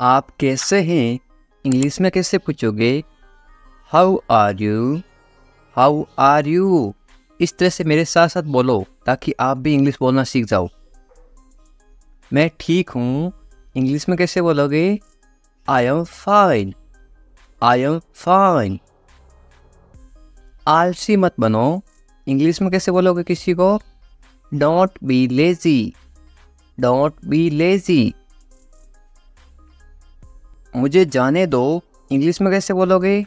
आप कैसे हैं इंग्लिश में कैसे पूछोगे? How are you? How are you? इस तरह से मेरे साथ साथ बोलो ताकि आप भी इंग्लिश बोलना सीख जाओ। मैं ठीक हूँ इंग्लिश में कैसे बोलोगे? I am fine. I am fine. आलसी मत बनो इंग्लिश में कैसे बोलोगे किसी को? Don't be lazy. Don't be lazy. मुझे जाने दो इंग्लिश में कैसे बोलोगे?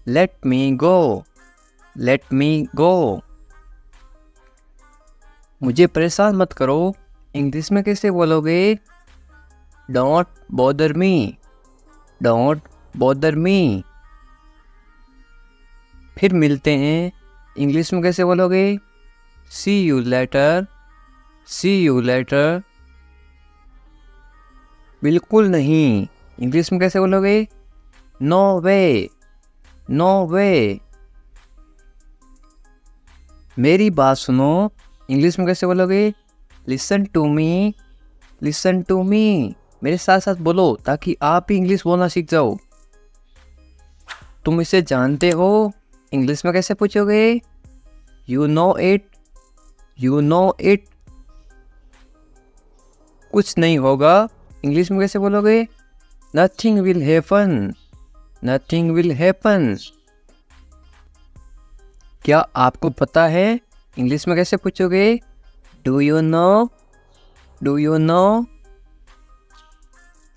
Let me go. Let me go. मुझे परेशान मत करो इंग्लिश में कैसे बोलोगे? Don't bother me. Don't bother me. फिर मिलते हैं इंग्लिश में कैसे बोलोगे? See you later. See you later. बिल्कुल नहीं इंग्लिश में कैसे बोलोगे? No way. No way. मेरी बात सुनो इंग्लिश में कैसे बोलोगे? Listen to me. Listen to me. मेरे साथ साथ बोलो ताकि आप भी इंग्लिश बोलना सीख जाओ। तुम इसे जानते हो इंग्लिश में कैसे पूछोगे? You know it. You know it. कुछ नहीं होगा इंग्लिश में कैसे बोलोगे? Nothing will happen. Nothing will happen. क्या आपको पता है इंग्लिश में कैसे पूछोगे? Do you know? Do you know?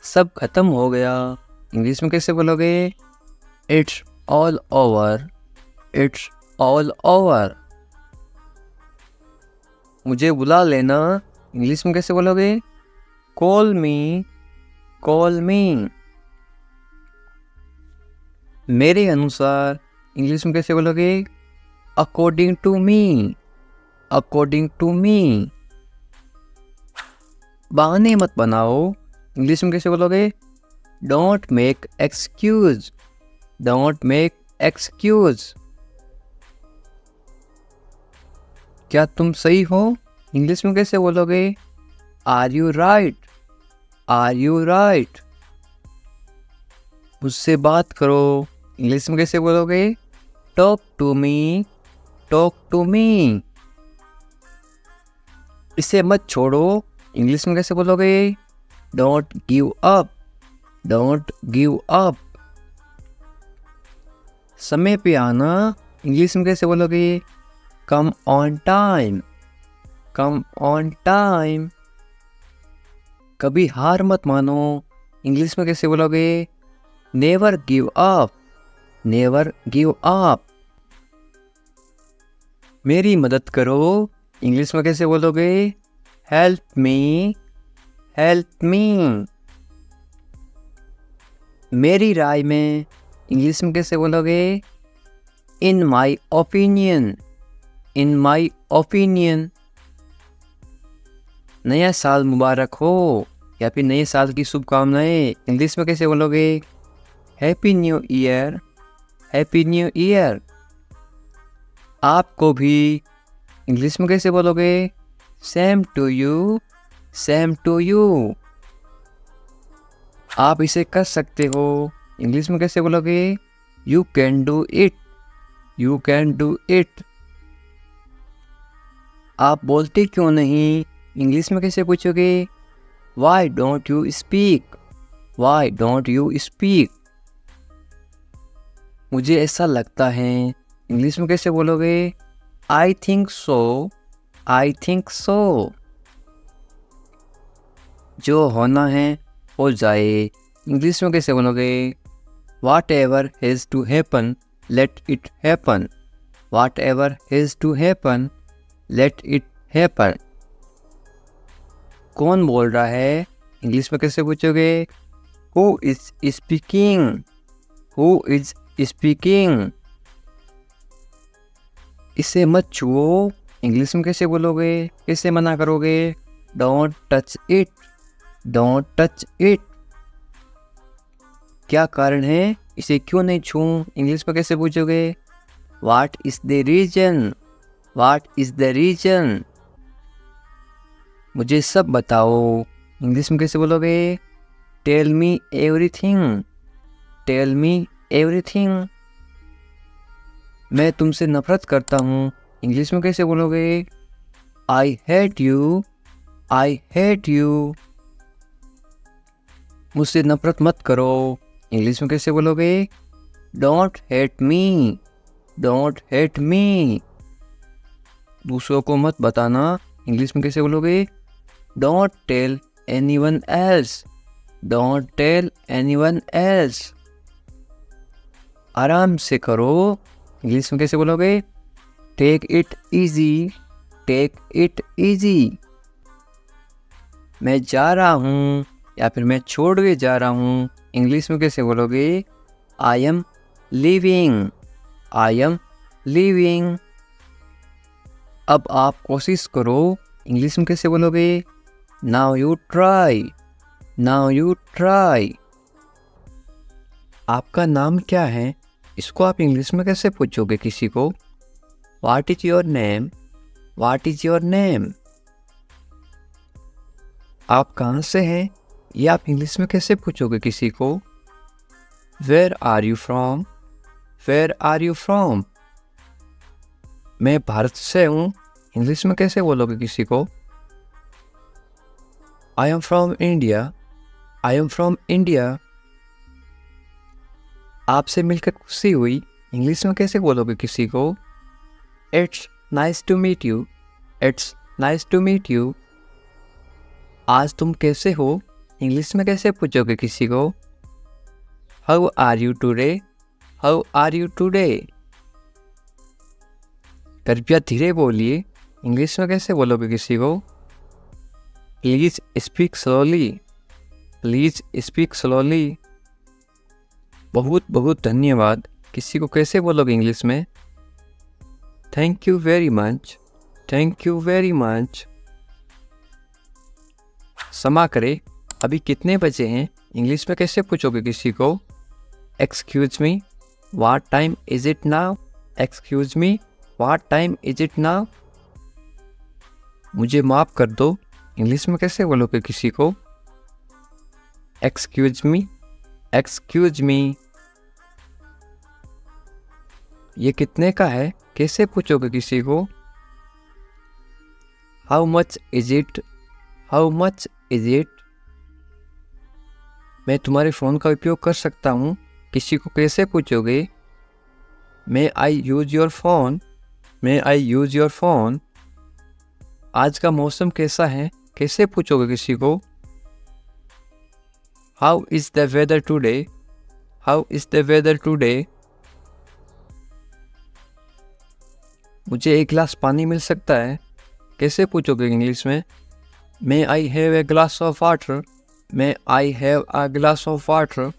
सब खत्म हो गया इंग्लिश में कैसे बोलोगे? It's all over. It's all over. मुझे बुला लेना इंग्लिश में कैसे बोलोगे? Call me. Call me. मेरे अनुसार इंग्लिश में कैसे बोलोगे? According to me. According to me. बहाने मत बनाओ इंग्लिश में कैसे बोलोगे? Don't make excuse. Don't make excuse. क्या तुम सही हो इंग्लिश में कैसे बोलोगे? Are you right? Are you right? मुझसे बात करो इंग्लिश में कैसे बोलोगे? Talk to me. Talk to me. इसे मत छोड़ो इंग्लिश में कैसे बोलोगे? Don't give up. Don't give up. समय पे आना इंग्लिश में कैसे बोलोगे? Come on time. Come on time. कभी हार मत मानो इंग्लिश में कैसे बोलोगे? Never give up. Never give up. मेरी मदद करो इंग्लिश में कैसे बोलोगे? Help me. Help me. मेरी राय में इंग्लिश में कैसे बोलोगे? In my opinion. In my opinion. नया साल मुबारक हो या फिर नए साल की शुभकामनाएं इंग्लिश में कैसे बोलोगे? Happy new year. Happy new year. आपको भी इंग्लिश में कैसे बोलोगे? Same to you. Same to you. आप इसे कर सकते हो इंग्लिश में कैसे बोलोगे? You can do it. You can do it. आप बोलते क्यों नहीं इंग्लिश में कैसे पूछोगे? Why don't you speak. Why don't you speak. मुझे ऐसा लगता है इंग्लिश में कैसे बोलोगे? I think so. I think so. जो होना है हो जाए इंग्लिश में कैसे बोलोगे? Whatever has to happen let it happen. Whatever has to happen let it happen. कौन बोल रहा है इंग्लिश में कैसे पूछोगे? Who is speaking. Who is speaking. इसे मत छुओ इंग्लिश में कैसे बोलोगे? कैसे मना करोगे? Don't touch it. Don't touch it. क्या कारण है इसे क्यों नहीं छूऊं इंग्लिश में कैसे पूछोगे? What is the reason. What is the reason. मुझे सब बताओ इंग्लिश में कैसे बोलोगे? Tell me everything, tell me everything. मैं तुमसे नफरत करता हूँ, इंग्लिश में कैसे बोलोगे? I hate you, I hate you. मुझसे नफरत मत करो, इंग्लिश में कैसे बोलोगे? Don't hate me, don't hate me. दूसरों को मत बताना, इंग्लिश में कैसे बोलोगे? Don't tell anyone else, don't tell anyone else. आराम से करो, इंग्लिश में कैसे बोलोगे? Take it easy, take it easy. मैं जा रहा हूँ या फिर मैं छोड़ के जा रहा हूँ, इंग्लिश में कैसे बोलोगे? I am leaving, I am leaving. अब आप कोशिश करो, इंग्लिश में कैसे बोलोगे? Now you try, now you try. आपका नाम क्या है? इसको आप इंग्लिश में कैसे पूछोगे किसी को? What is your name, what is your name. आप कहाँ से हैं? ये आप इंग्लिश में कैसे पूछोगे किसी को? Where are you from, where are you from. मैं भारत से हूँ, इंग्लिश में कैसे बोलोगे किसी को? I am from India, I am from India. आपसे मिलकर खुशी हुई, इंग्लिश में कैसे बोलोगे किसी को? It's nice to meet you, it's nice to meet you. आज तुम कैसे हो, इंग्लिश में कैसे पूछोगे किसी को? How are you today, how are you today. कृपया धीरे बोलिए, इंग्लिश में कैसे बोलोगे किसी को? Please speak slowly, please speak slowly. बहुत बहुत धन्यवाद, किसी को कैसे बोलोगे इंग्लिश में? Thank you very much, thank you very much. क्षमा करें, अभी कितने बजे हैं, इंग्लिश में कैसे पूछोगे किसी को? Excuse me, what time is it now, excuse me, what time is it now. मुझे माफ़ कर दो, इंग्लिश में कैसे बोलोगे किसी को? Excuse me, excuse me. ये कितने का है, कैसे पूछोगे किसी को? How much is it, how much is it. मैं तुम्हारे फ़ोन का उपयोग कर सकता हूँ, किसी को कैसे पूछोगे? May I use your phone, may I use your phone. आज का मौसम कैसा है, कैसे पूछोगे किसी को? How is the weather today, how is the weather today. मुझे एक गिलास पानी मिल सकता है, कैसे पूछोगे इंग्लिश में? May I have a glass of water, may I have a glass of water.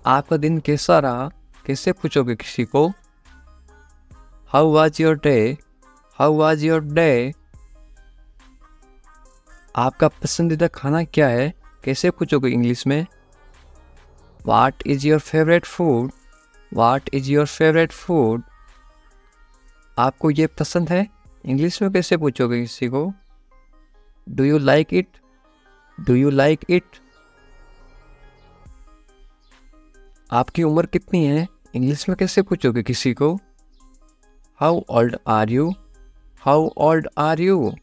आपका दिन कैसा रहा, कैसे पूछोगे किसी को? How was your day, how was your day. आपका पसंदीदा खाना क्या है, कैसे पूछोगे इंग्लिश में? What is your favourite food, what is your favourite food. आपको ये पसंद है, इंग्लिश में कैसे पूछोगे किसी को? Do you like it, do you like it. आपकी उम्र कितनी है, इंग्लिश में कैसे पूछोगे किसी को? How old are you, how old are you.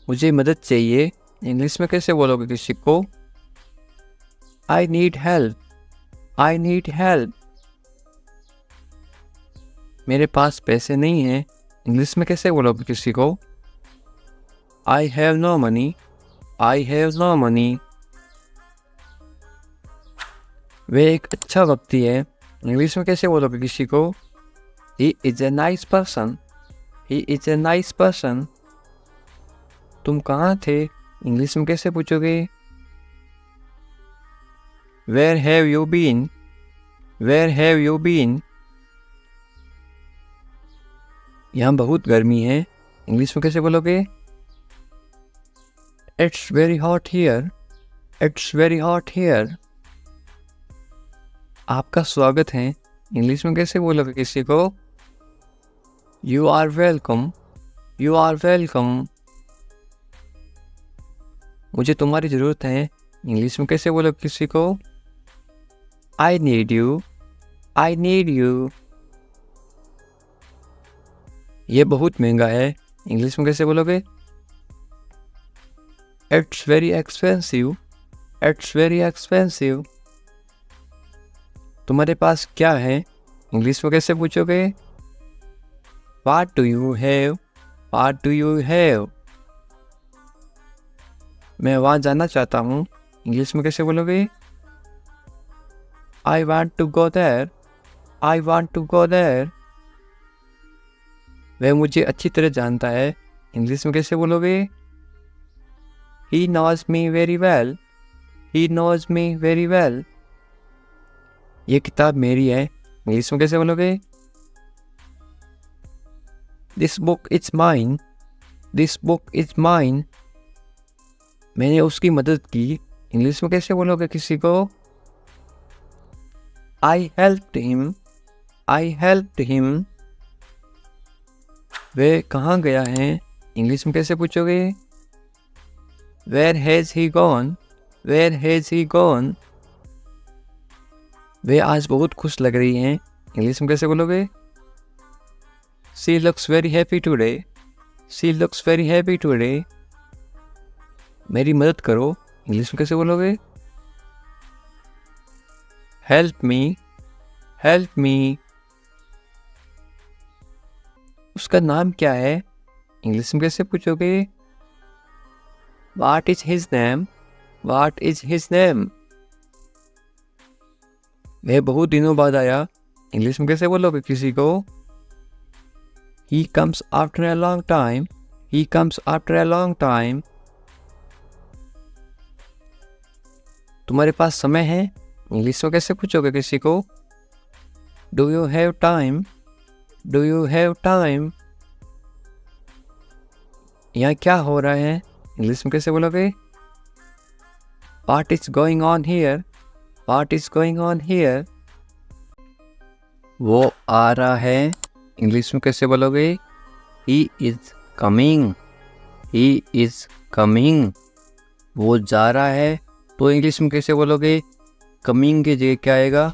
मुझे मदद चाहिए, इंग्लिश में कैसे बोलोगे किसी को? I need help, I need help. मेरे पास पैसे नहीं हैं, इंग्लिश में कैसे बोलोगे किसी को? I have no money, I have no money. वे एक अच्छा व्यक्ति है, इंग्लिश में कैसे बोलोगे किसी को? He is a nice person, he is a nice person. तुम कहाँ थे, इंग्लिश में कैसे पूछोगे? Where have you been, where have you been. यहाँ बहुत गर्मी है, इंग्लिश में कैसे बोलोगे? It's very hot here, it's very hot here. आपका स्वागत है, इंग्लिश में कैसे बोलोगे किसी को? You are welcome, you are welcome. मुझे तुम्हारी ज़रूरत है, इंग्लिश में कैसे बोलो किसी को? I need you, I need you. ये बहुत महंगा है, इंग्लिश में कैसे बोलोगे? It's very expensive, it's very expensive. तुम्हारे पास क्या है, इंग्लिश में कैसे पूछोगे? What do you have, what do you have. मैं वहाँ जाना चाहता हूँ, इंग्लिश में कैसे बोलोगे? I want to go there, I want to go there. वह मुझे अच्छी तरह जानता है, इंग्लिश में कैसे बोलोगे? He knows me very well, he knows me very well. ये किताब मेरी है, इंग्लिश में कैसे बोलोगे? This book is mine, this book is mine. मैंने उसकी मदद की, इंग्लिश में कैसे बोलोगे किसी को? I helped him, I helped him. वह कहाँ गया है, इंग्लिश में कैसे पूछोगे? Where has he gone, where has he gone. वे आज बहुत खुश लग रही हैं, इंग्लिश में कैसे बोलोगे? She looks very happy today, she looks very happy today. मेरी मदद करो, इंग्लिश में कैसे बोलोगे? हेल्प मी, हेल्प मी। उसका नाम क्या है, इंग्लिश में कैसे पूछोगे? What is his name, what is his name. वह बहुत दिनों बाद आया, इंग्लिश में कैसे बोलोगे किसी को? He comes after a long time, he comes after a long time. तुम्हारे पास समय है, इंग्लिश में कैसे पूछोगे किसी को? Do you have time, do you have time. यहाँ क्या हो रहा है, इंग्लिश में कैसे बोलोगे? What is going on here, what is going on here. वो आ रहा है, इंग्लिश में कैसे बोलोगे? He is coming, he is coming. वो जा रहा है, तो इंग्लिश में कैसे बोलोगे? कमिंग की जगह क्या आएगा?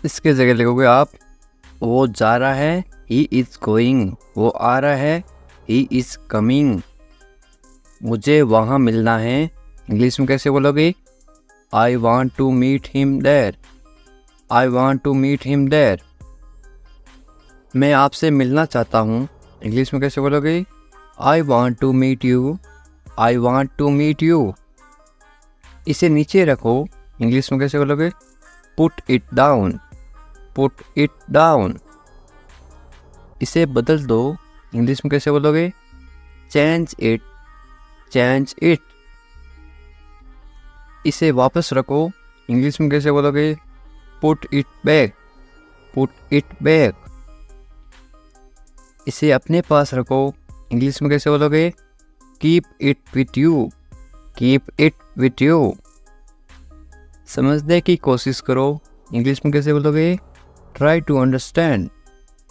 इसके जगह लिखोगे आप वो जा रहा है, ही इज गोइंग। वो आ रहा है, ही इज कमिंग। मुझे वहाँ मिलना है, इंग्लिश में कैसे बोलोगे? I want to meet him there, I want to meet him there. मैं आपसे मिलना चाहता हूँ, इंग्लिश में कैसे बोलोगे? I want to meet you, I want to meet you. इसे नीचे रखो, इंग्लिश में कैसे बोलोगे? Put it down, put it down. इसे बदल दो, इंग्लिश में कैसे बोलोगे? Change it, change it. इसे वापस रखो, इंग्लिश में कैसे बोलोगे? Put it back, put it back. इसे अपने पास रखो, इंग्लिश में कैसे बोलोगे? Keep it with you, keep it with you. समझने की कोशिश करो, इंग्लिश में कैसे बोलोगे? Try to understand,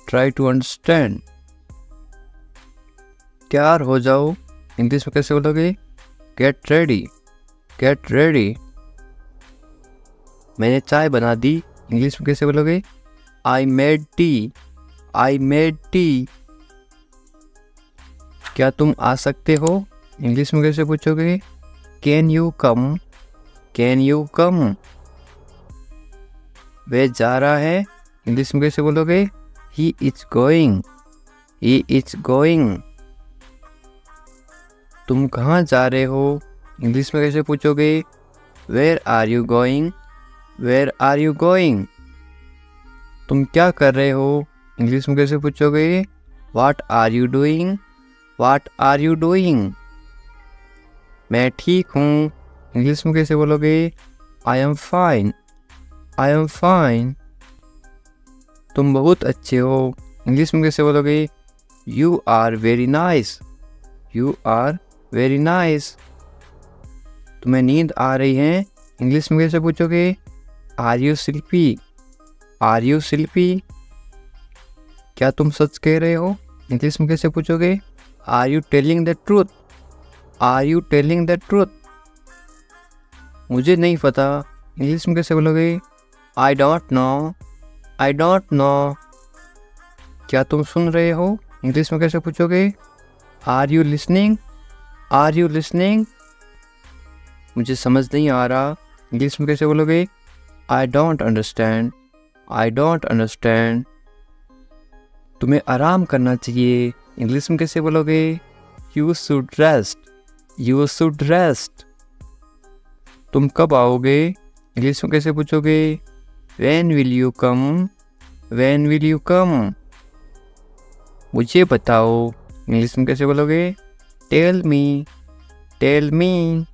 try to understand. तैयार हो जाओ, इंग्लिश में कैसे बोलोगे? Get ready, get ready. मैंने चाय बना दी, इंग्लिश में कैसे बोलोगे? I made tea, I made tea. क्या तुम आ सकते हो, इंग्लिश में कैसे पूछोगे? Can you come, can you come. वह जा रहा है, इंग्लिश में कैसे बोलोगे? He is going, he is going. तुम कहाँ जा रहे हो, इंग्लिश में कैसे पूछोगे? Where are you going, where are you going. तुम क्या कर रहे हो, इंग्लिश में कैसे पूछोगे? What are you doing, what are you doing. मैं ठीक हूँ, इंग्लिश में कैसे बोलोगे? I am fine, I am fine. तुम बहुत अच्छे हो, इंग्लिश में कैसे बोलोगे? You are very nice, you are very nice. तुम्हें नींद आ रही है, इंग्लिश में कैसे पूछोगे? Are you sleepy, are you sleepy. क्या तुम सच कह रहे हो, इंग्लिश में कैसे पूछोगे? Are you telling the truth, are you telling the truth. मुझे नहीं पता इंग्लिश में कैसे बोलोगे? I don't know, I don't know. क्या तुम सुन रहे हो? इंग्लिश में कैसे पूछोगे? Are you listening, are you listening. मुझे समझ नहीं आ रहा, इंग्लिश में कैसे बोलोगे? I don't understand, I don't understand. तुम्हें आराम करना चाहिए, इंग्लिश में कैसे बोलोगे? You should rest, you should rest. तुम कब आओगे? इंग्लिश में कैसे पूछोगे? When will you come, when will you come. मुझे बताओ, इंग्लिश में कैसे बोलोगे? Tell me, tell me.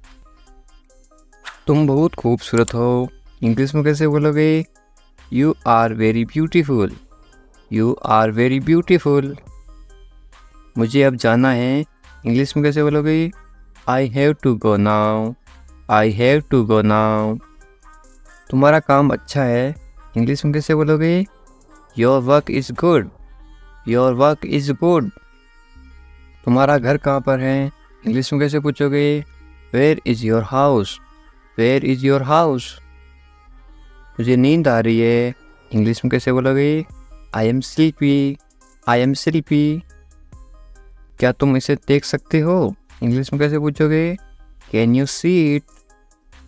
तुम बहुत खूबसूरत हो, इंग्लिश में कैसे बोलोगे? You are very beautiful, you are very beautiful. मुझे अब जाना है, इंग्लिश में कैसे बोलोगे? I have to go now, I have to go now. तुम्हारा काम अच्छा है, इंग्लिश में कैसे बोलोगे? Your work is good, your work is good. तुम्हारा घर कहाँ पर है, इंग्लिश में कैसे पूछोगे? Where is your house, where is your house. मुझे नींद आ रही है, इंग्लिश में कैसे बोलोगे? I am sleepy, I am sleepy. क्या तुम इसे देख सकते हो, इंग्लिश में कैसे पूछोगे? Can you see it,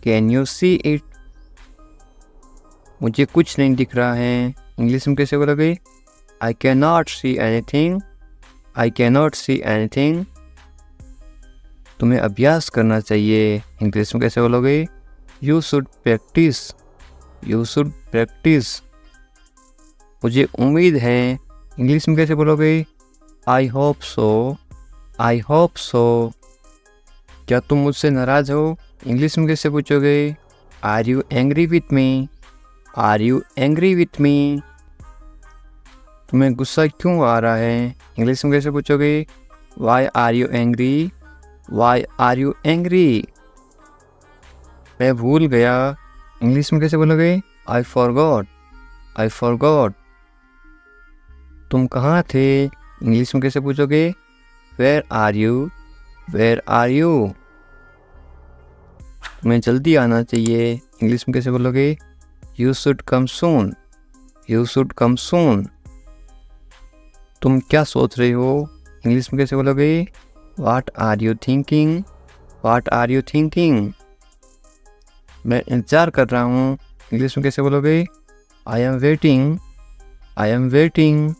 can you see it. मुझे कुछ नहीं दिख रहा है, इंग्लिश में कैसे बोलोगे? I can not see anything, I can not see anything. तुम्हें अभ्यास करना चाहिए, इंग्लिश में कैसे बोलोगे? You should practise, you should practise. मुझे उम्मीद है, इंग्लिश में कैसे बोलोगे? I hope so, I hope so. क्या तुम मुझसे नाराज़ हो, इंग्लिश में कैसे पूछोगे? Are you angry with me, are you angry with me. तुम्हें गुस्सा क्यों आ रहा है, इंग्लिश में कैसे पूछोगे? Why are you angry, why are you angry. मैं भूल गया, इंग्लिश में कैसे बोलोगे? I forgot, I forgot. तुम कहाँ थे, इंग्लिश में कैसे पूछोगे? Where are you, where are you. तुम्हें जल्दी आना चाहिए, इंग्लिश में कैसे बोलोगे? You should come soon, you should come soon. तुम क्या सोच रहे हो, इंग्लिश में कैसे बोलोगे? What are you thinking, what are you thinking. मैं इंतज़ार कर रहा हूँ, इंग्लिश में कैसे बोलोगे? I am waiting, I am waiting.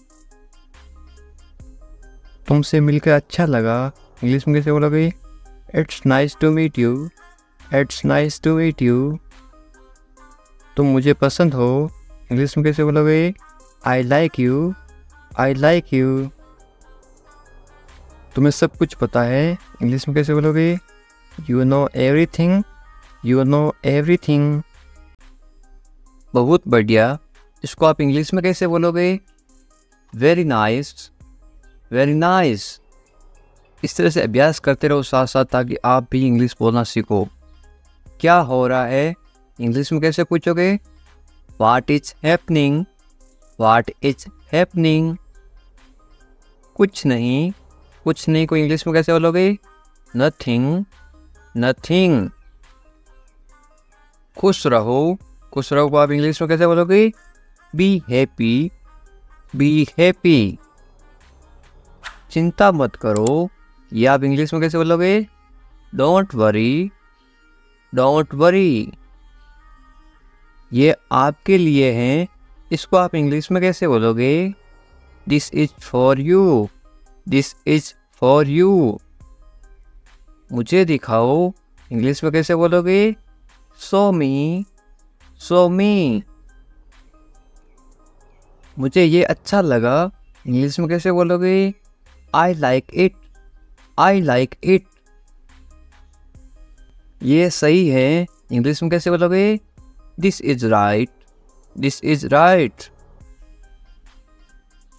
तुमसे मिलकर अच्छा लगा, इंग्लिश में कैसे बोलोगे? It's nice to meet you, it's nice to meet you. तुम मुझे पसंद हो, इंग्लिश में कैसे बोलोगे? I like you, I like you. तुम्हें सब कुछ पता है, इंग्लिश में कैसे बोलोगे? You know everything, you know everything. बहुत बढ़िया, इसको आप इंग्लिश में कैसे बोलोगे? Very nice, very nice. इस तरह से अभ्यास करते रहो साथ साथ, ताकि आप भी इंग्लिश बोलना सीखो। क्या हो रहा है, इंग्लिश में कैसे पूछोगे? What is happening, what is happening. कुछ नहीं, कुछ नहीं को इंग्लिश में कैसे बोलोगे? Nothing, nothing. खुश रहो, खुश रहो को आप इंग्लिश में कैसे बोलोगे? Be happy, be happy. चिंता मत करो, ये आप इंग्लिश में कैसे बोलोगे? Don't worry, don't worry. ये आपके लिए हैं, इसको आप इंग्लिश में कैसे बोलोगे? This is for you, this is for you. मुझे दिखाओ, इंग्लिश में कैसे बोलोगे? शो मी, शो मी। मुझे ये अच्छा लगा, इंग्लिश में कैसे बोलोगे? I like it, I like it. ये सही है, इंग्लिश में कैसे बोलोगे? This is right, this is right.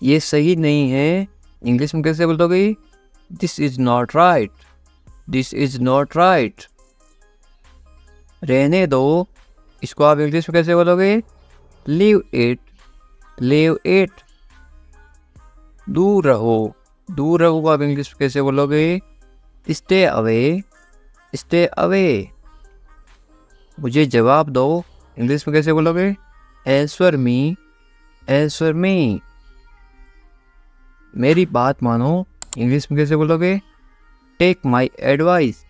ये सही नहीं है, इंग्लिश में कैसे बोलोगे? This is not right, this is not right. रहने दो, इसको आप इंग्लिश में कैसे बोलोगे? Leave it, leave it. दूर रहो, दूर रहो को आप इंग्लिश में कैसे बोलोगे? Stay away, stay away. मुझे जवाब दो, इंग्लिश में कैसे बोलोगे? Answer me, answer me. मेरी बात मानो, इंग्लिश में कैसे बोलोगे? Take my advice,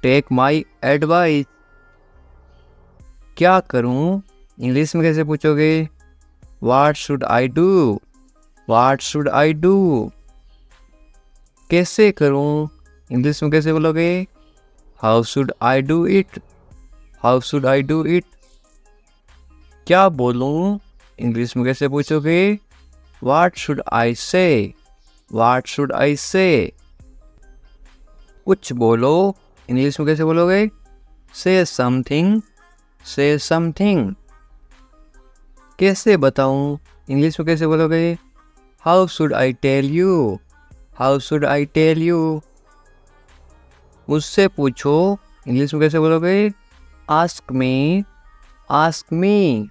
take my advice. क्या करूं, इंग्लिश में कैसे पूछोगे? What should I do, what should I do. कैसे करूं, इंग्लिश में कैसे बोलोगे? How should I do it, how should I do it. क्या बोलूं, इंग्लिश में कैसे पूछोगे? व्हाट शुड आई से, व्हाट शुड आई से। कुछ बोलो, इंग्लिश में कैसे बोलोगे? से समथिंग, से समथिंग। कैसे बताऊं, इंग्लिश में कैसे बोलोगे? How should I tell you, how should I tell you. मुझसे पूछो, इंग्लिश में कैसे बोलोगे? Ask me, ask me.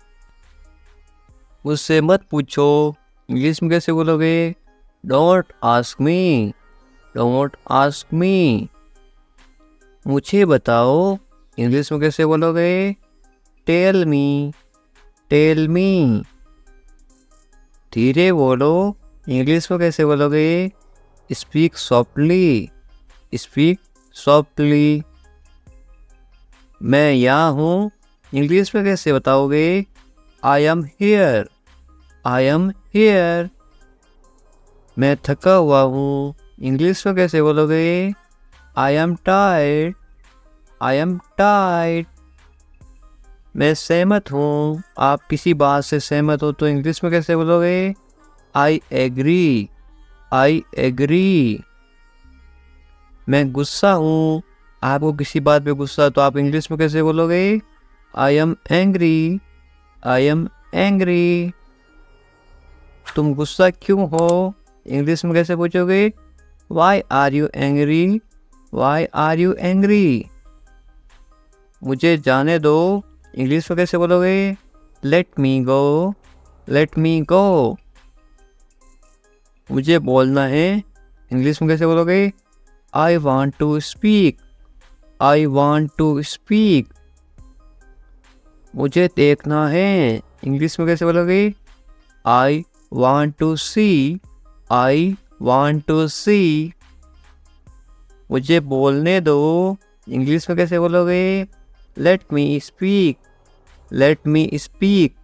मुझसे मत पूछो, इंग्लिश में कैसे बोलोगे? Don't ask me, don't ask me. मुझे बताओ, इंग्लिश में कैसे बोलोगे? Tell me, tell me. धीरे बोलो, इंग्लिश में कैसे बोलोगे? Speak softly, speak softly. मैं यहाँ हूँ, इंग्लिश में कैसे बताओगे? I am here, I am here. मैं थका हुआ हूँ, इंग्लिश में कैसे बोलोगे? I am tired, I am tired. मैं सहमत हूँ, आप किसी बात से सहमत हो तो इंग्लिश में कैसे बोलोगे? I agree, I agree. मैं गुस्सा हूँ, आपको किसी बात पे गुस्सा तो आप इंग्लिश में कैसे बोलोगे? I am angry, I am angry. तुम गुस्सा क्यों हो, इंग्लिश में कैसे पूछोगे? Why are you angry, why are you angry. मुझे जाने दो, इंग्लिश में कैसे बोलोगे? Let me go, let me go. मुझे बोलना है, इंग्लिश में कैसे बोलोगे? I want to speak, I want to speak. मुझे देखना है, इंग्लिश में कैसे बोलोगे? I want to see, I want to see. मुझे बोलने दो, इंग्लिश में कैसे बोलोगे? Let me speak, let me speak.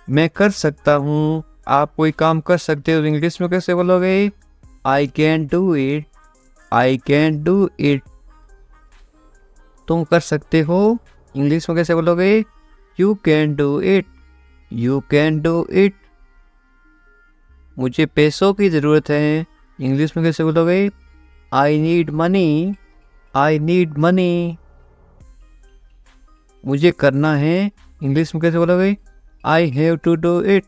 मैं कर सकता हूँ, आप कोई काम कर सकते हो, इंग्लिश में कैसे बोलोगे? I can do it, I can do it. तुम कर सकते हो, इंग्लिश में कैसे बोलोगे? You can do it, you can do it. मुझे पैसों की ज़रूरत है, इंग्लिश में कैसे बोलोगे? I need money, I need money. मुझे करना है, इंग्लिश में कैसे बोलोगे? I have to do it,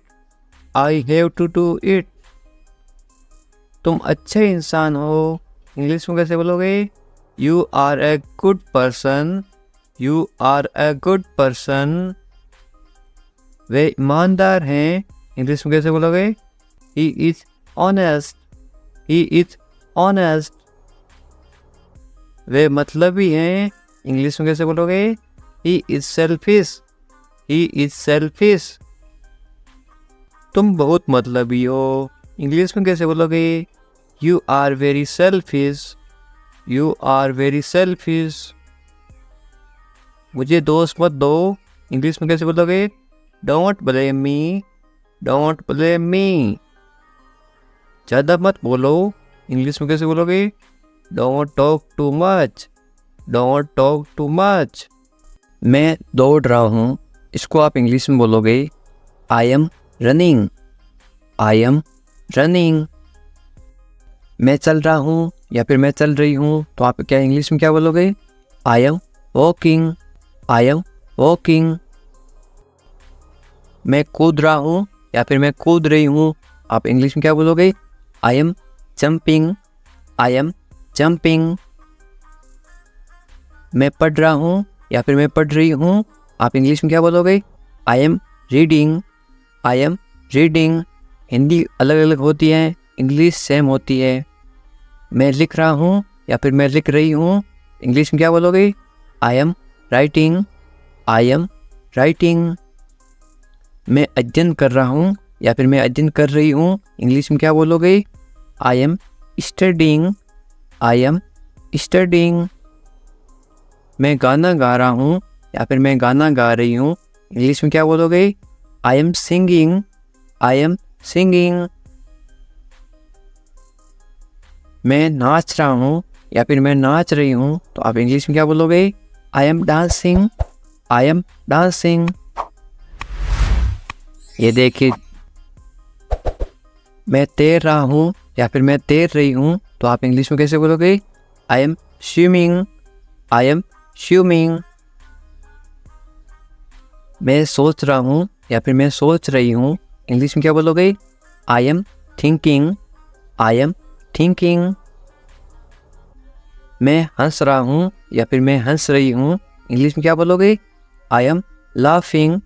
I have to do it. तुम अच्छे इंसान हो, इंग्लिश में कैसे बोलोगे? You are a good person, you are a good person. वे ईमानदार हैं, इंग्लिश में कैसे बोलोगे? He is honest, he is honest. वे मतलबी हैं, इंग्लिश में कैसे बोलोगे? He is selfish, he is selfish. तुम बहुत मतलबी हो, इंग्लिश में कैसे बोलोगे? You are very selfish, you are very selfish. मुझे दोष मत दो, इंग्लिश में कैसे बोलोगे? Don't blame me, don't blame me. ज़्यादा मत बोलो, इंग्लिश में कैसे बोलोगे? Don't talk too much, don't talk too much. मैं दौड़ रहा हूँ, इसको आप इंग्लिश में बोलोगे? I am running, I am running. मैं चल रहा हूँ या फिर मैं चल रही हूँ तो आप क्या इंग्लिश में क्या बोलोगे? I am walking, I am walking. मैं कूद रहा हूँ या फिर मैं कूद रही हूँ, आप इंग्लिश में क्या बोलोगे? I M jumping, I am jumping. मैं पढ़ रहा हूँ या फिर मैं पढ़ रही हूँ, आप इंग्लिश में क्या बोलोगे? I am reading, I am reading. Hindi अलग अलग होती है, इंग्लिश सेम होती है। मैं लिख रहा हूँ या फिर मैं लिख रही हूँ, इंग्लिश में क्या बोलोगे? I am writing, I am writing. मैं अध्ययन कर रहा हूँ या फिर मैं अध्ययन कर रही हूँ, इंग्लिश में क्या बोलोगे? I am studying, I am studying. मैं गाना गा रहा हूँ या फिर मैं गाना गा रही हूँ, इंग्लिश में क्या बोलोगे? I am singing, I am singing. मैं नाच रहा हूँ या फिर मैं नाच रही हूँ, तो आप इंग्लिश में क्या बोलोगे? I M dancing, I am dancing. ये देखिए, मैं तैर रहा हूँ या फिर मैं तैर रही हूँ, तो आप इंग्लिश में कैसे बोलोगे? I M swimming, I am swimming. मैं सोच रहा हूँ या फिर मैं सोच रही हूँ, इंग्लिश में क्या बोलोगे? I am thinking, I am thinking. मैं हंस रहा हूँ या फिर मैं हंस रही हूँ, इंग्लिश में क्या बोलोगे? I am laughing,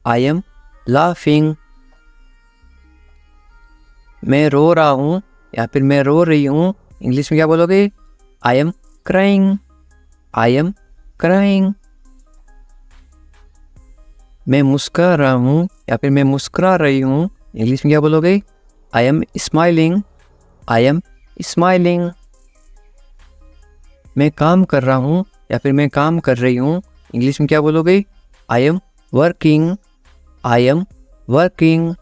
I am laughing. मैं रो रहा हूँ या फिर मैं रो रही हूँ, इंग्लिश में क्या बोलोगे? I am crying, I am crying. मैं मुस्कुरा रहा हूँ या फिर मैं मुस्कुरा रही हूँ, इंग्लिश में क्या बोलोगे? I am smiling, I am smiling. मैं काम कर रहा हूँ या फिर मैं काम कर रही हूँ, इंग्लिश में क्या बोलोगे? I am working, I am working.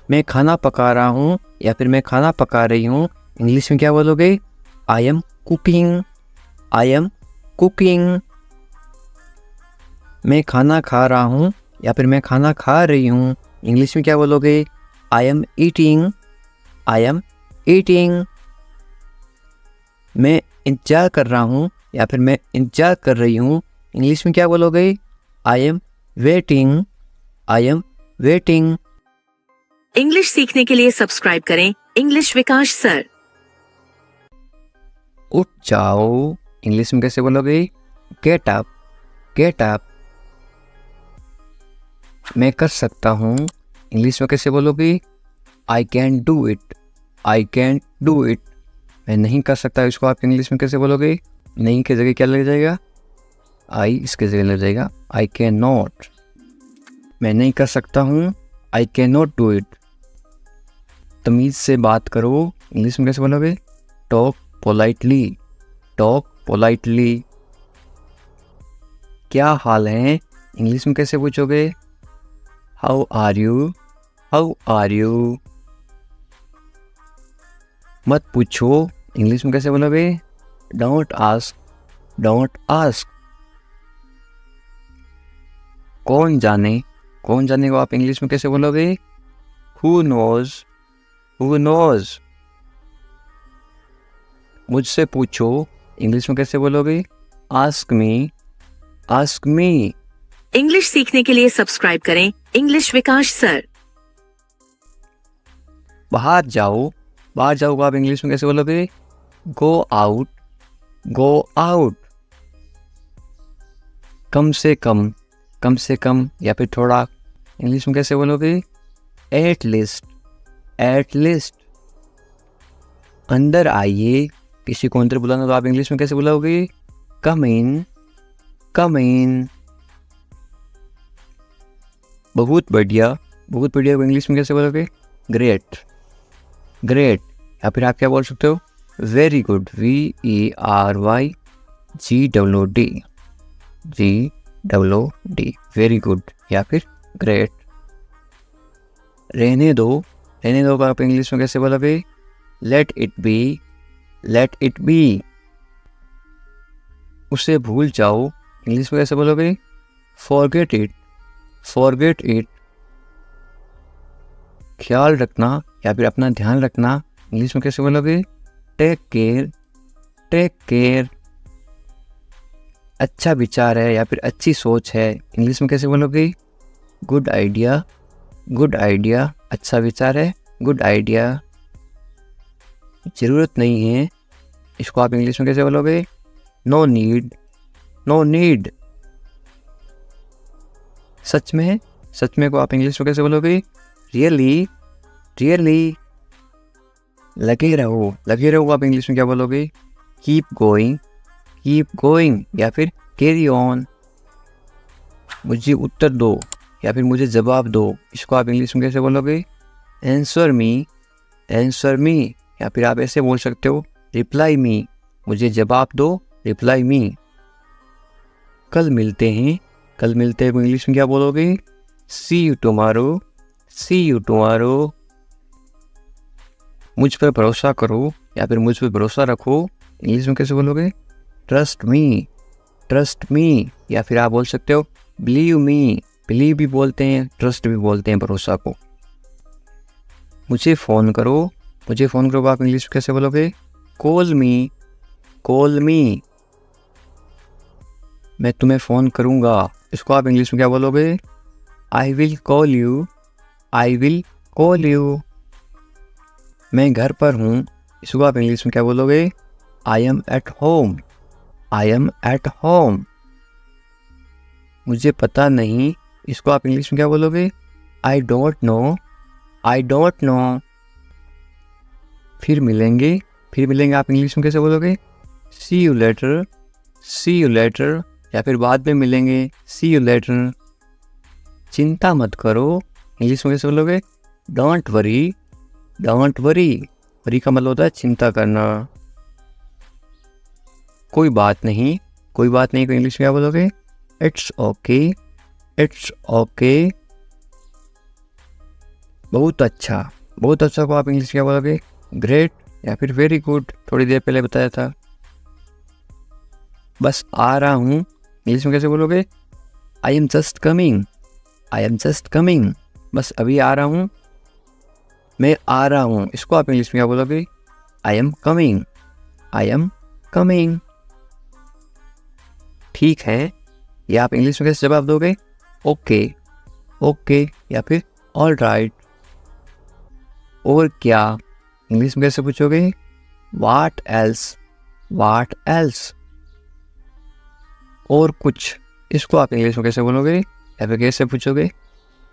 मैं खाना पका रहा हूँ या फिर मैं खाना पका रही हूँ, इंग्लिश में क्या बोलोगे? I am cooking, I am cooking. मैं खाना खा रहा हूँ या फिर मैं खाना खा रही हूँ, इंग्लिश में क्या बोलोगे? I am eating, I am eating. मैं इंतजार कर रहा हूँ या फिर मैं इंतजार कर रही हूँ, इंग्लिश में क्या बोलोगे? I am waiting, I am waiting. English सीखने के लिए सब्सक्राइब करें इंग्लिश विकास सर। उठ जाओ, इंग्लिश में कैसे बोलोगे? Get up, get up. मैं कर सकता हूँ, इंग्लिश में कैसे बोलोगे? I can do it, I can do it. मैं नहीं कर सकता, इसको आप इंग्लिश में कैसे बोलोगे? नहीं की जगह क्या लग जाएगा? आई इसके जगह लग जाएगा आई कैन नॉट। मैं नहीं कर सकता हूँ, I can not do it. तमीज़ से बात करो, इंग्लिश में कैसे बोलोगे? Talk politely, talk politely. क्या हाल है, इंग्लिश में कैसे पूछोगे? How are you, how are you. मत पूछो, इंग्लिश में कैसे बोलोगे? Don't ask, don't ask. कौन जाने, कौन जाने को आप इंग्लिश में कैसे बोलोगे? Who knows, who knows. मुझसे पूछो, इंग्लिश में कैसे बोलोगे? Ask me, ask me. English सीखने के लिए सब्सक्राइब करें इंग्लिश विकास सर। बाहर जाओ, बाहर जाओ को आप इंग्लिश में कैसे बोलोगे? Go out, go out. कम से कम, कम से कम या फिर थोड़ा, इंग्लिश में कैसे बोलोगे? At least, at least. अंदर आइए, किसी को अंदर बुलाना तो आप इंग्लिश में कैसे बुलाओगे? कम इन, कम इन। बहुत बढ़िया, बहुत बढ़िया को इंग्लिश में कैसे बोलोगे? Great, great. या फिर आप क्या बोल सकते हो? Very good, VERYGOOD, GOOD, very good या फिर ग्रेट। रहने दो, रहने दो को आप इंग्लिश में कैसे बोलोगे? Let it be, let it be. उसे भूल जाओ, इंग्लिश में कैसे बोलोगे? Forget it, forget it. ख्याल रखना या फिर अपना ध्यान रखना, इंग्लिश में कैसे बोलोगे? Take care, take care. अच्छा विचार है या फिर अच्छी सोच है, इंग्लिश में कैसे बोलोगे? Good idea, good idea. अच्छा विचार है, गुड आइडिया। ज़रूरत नहीं है, इसको आप इंग्लिश में कैसे बोलोगे? No need, no need. सच में, सच में को आप इंग्लिश में कैसे बोलोगे? Really, really. लगे रहो, लगे रहो आप इंग्लिश में क्या बोलोगे? कीप गोइंग, कीप गोइंग या फिर कैरी ऑन। मुझे उत्तर दो या फिर मुझे जवाब दो, इसको आप इंग्लिश में कैसे बोलोगे? आंसर मी या फिर आप ऐसे बोल सकते हो रिप्लाई मी, मुझे जवाब दो, रिप्लाई मी। कल मिलते हैं को इंग्लिश में क्या बोलोगे? See you tomorrow. मुझ पर भरोसा करो या फिर मुझ पर भरोसा रखो, इंग्लिश में कैसे बोलोगे? ट्रस्ट मी या फिर आप बोल सकते हो बिलीव मी। बिलीव भी बोलते हैं, ट्रस्ट भी बोलते हैं भरोसा को। मुझे फ़ोन करो आप इंग्लिश में कैसे बोलोगे? कॉल मी। मैं तुम्हें फ़ोन करूँगा, इसको आप इंग्लिश में क्या बोलोगे? I will call you. मैं घर पर हूँ, इसको आप इंग्लिश में क्या बोलोगे? I am at home. मुझे पता नहीं, इसको आप इंग्लिश में क्या बोलोगे? I don't no. फिर मिलेंगे आप इंग्लिश में कैसे बोलोगे? सी यू लेटर या फिर बाद में मिलेंगे, सी यू लेटर। चिंता मत करो, इंग्लिश में कैसे बोलोगे? Don't worry. वरी का मतलब होता है चिंता करना। कोई बात नहीं को इंग्लिश में क्या बोलोगे? It's okay. बहुत अच्छा को आप इंग्लिश में क्या बोलोगे? ग्रेट या फिर वेरी गुड, थोड़ी देर पहले बताया था। बस आ रहा हूँ, इंग्लिश में कैसे बोलोगे? I am just coming. बस अभी आ रहा हूँ, मैं आ रहा हूँ, इसको आप इंग्लिश में क्या बोलोगे? I am coming. ठीक है, या आप इंग्लिश में कैसे जवाब दोगे? ओके या फिर ऑल राइट। और क्या, इंग्लिश में कैसे पूछोगे? What else. और कुछ, इसको आप इंग्लिश में कैसे बोलोगे या फिर कैसे पूछोगे?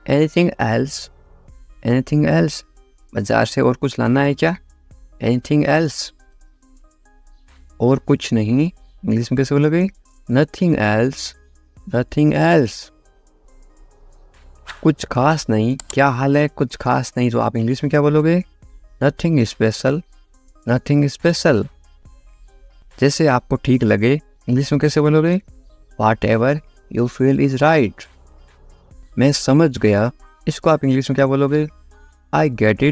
Anything else. बाजार से और कुछ लाना है क्या? Anything else. और कुछ नहीं, इंग्लिश में कैसे बोलोगे? Nothing else. कुछ खास नहीं, क्या हाल है? कुछ खास नहीं, तो आप इंग्लिश में क्या बोलोगे? Nothing special. जैसे आपको ठीक लगे, इंग्लिश में कैसे बोलोगे? Whatever you feel is right। मैं समझ गया, इसको आप इंग्लिश में क्या बोलोगे? I get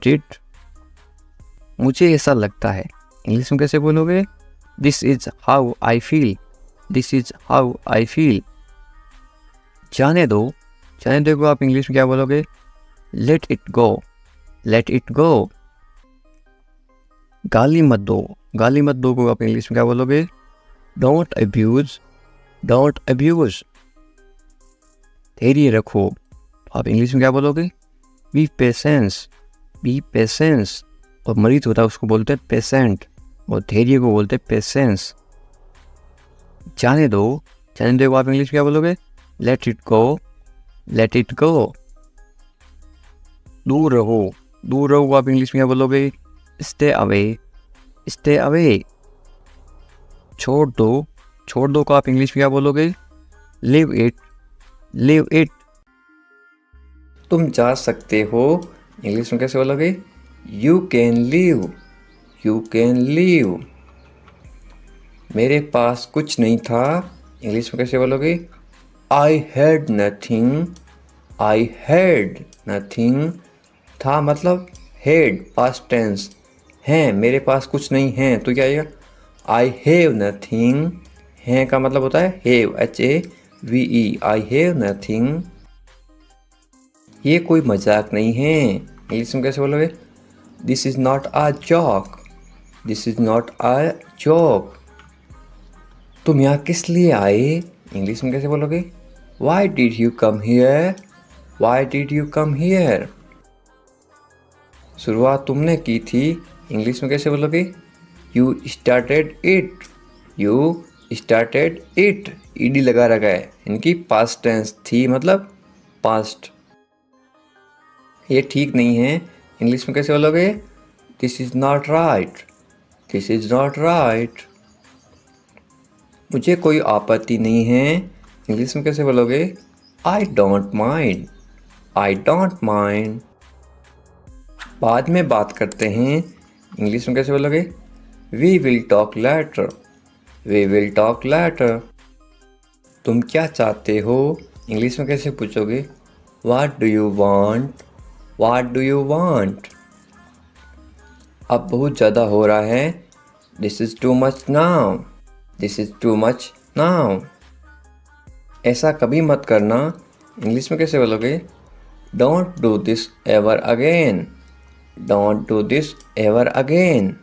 it। मुझे ऐसा लगता है, इंग्लिश में कैसे बोलोगे? This is how I feel। जाने दो को आप इंग्लिश में क्या बोलोगे? Let it go। गाली मत दो को आप इंग्लिश में क्या बोलोगे? Don't abuse। धैर्य रखो, आप इंग्लिश में क्या बोलोगे? Be patience। और मरीज होता है उसको बोलते हैं पेशेंट, और धैर्य को बोलते हैं पेशेंस। जाने दो को आप इंग्लिश में क्या बोलोगे? Let it go। दूर रहो को आप इंग्लिश में क्या बोलोगे? Stay away। छोड़ दो को आप इंग्लिश में क्या बोलोगे? Leave it। तुम जा सकते हो, इंग्लिश में कैसे बोलोगे? You can leave। मेरे पास कुछ नहीं था, इंग्लिश में कैसे बोलोगे? I had nothing। था मतलब had, past tense है, मेरे पास कुछ नहीं है, तो क्या आएगा? I have nothing। है का मतलब होता है have, HAVE। I have nothing। ये कोई मजाक नहीं है, इंग्लिश में कैसे बोलोगे? This is not a joke। तुम यहाँ किस लिए आए, इंग्लिश में कैसे बोलोगे? Why did you come here। शुरुआत तुमने की थी, इंग्लिश में कैसे बोलोगे? You started it। ईडी लगा रखा है, इनकी पास्ट टेंस थी मतलब पास्ट। ये ठीक नहीं है, इंग्लिश में कैसे बोलोगे? This is not right। मुझे कोई आपत्ति नहीं है, इंग्लिश में कैसे बोलोगे? I don't mind, I don't mind. बाद में बात करते हैं, इंग्लिश में कैसे बोलोगे? We will talk later, we will talk later. तुम क्या चाहते हो, इंग्लिश में कैसे पूछोगे? What do you want, what do you want. अब बहुत ज़्यादा हो रहा है, this is too much now, this is too much now. ऐसा कभी मत करना, इंग्लिश में कैसे बोलोगे? Don't do this ever again, don't do this ever again.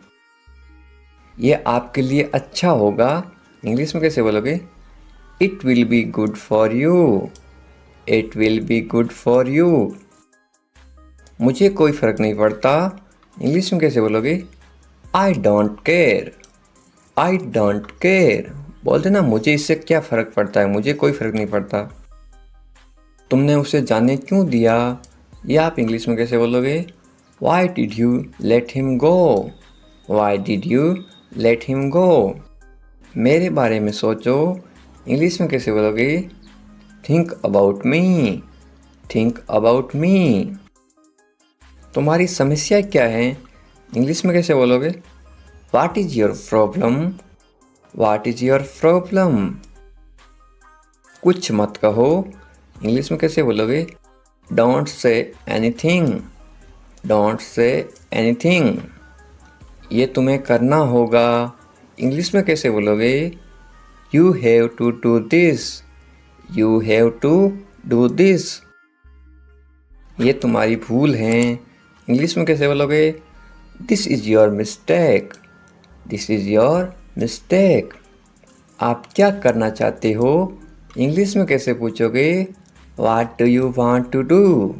ये आपके लिए अच्छा होगा, इंग्लिश में कैसे बोलोगे? It will be good for you, it will be good for you. मुझे कोई फ़र्क नहीं पड़ता, इंग्लिश में कैसे बोलोगे? I don't care, I don't care. बोलते ना, मुझे इससे क्या फ़र्क पड़ता है, मुझे कोई फ़र्क नहीं पड़ता। तुमने उसे जाने क्यों दिया, ये आप इंग्लिश में कैसे बोलोगे? Why did you let him go, why did you let him go. मेरे बारे में सोचो, इंग्लिश में कैसे बोलोगे? Think about me, think about me. तुम्हारी समस्या क्या है, इंग्लिश में कैसे बोलोगे? What is your problem, what is your problem. कुछ मत कहो, इंग्लिश में कैसे बोलोगे? Don't say anything, don't say anything. ये तुम्हें करना होगा, इंग्लिश में कैसे बोलोगे? You have to do this, you have to do this. ये तुम्हारी भूल है, इंग्लिश में कैसे बोलोगे? This is your mistake, this is your mistake. आप क्या करना चाहते हो, इंग्लिश में कैसे पूछोगे? What do you want to do,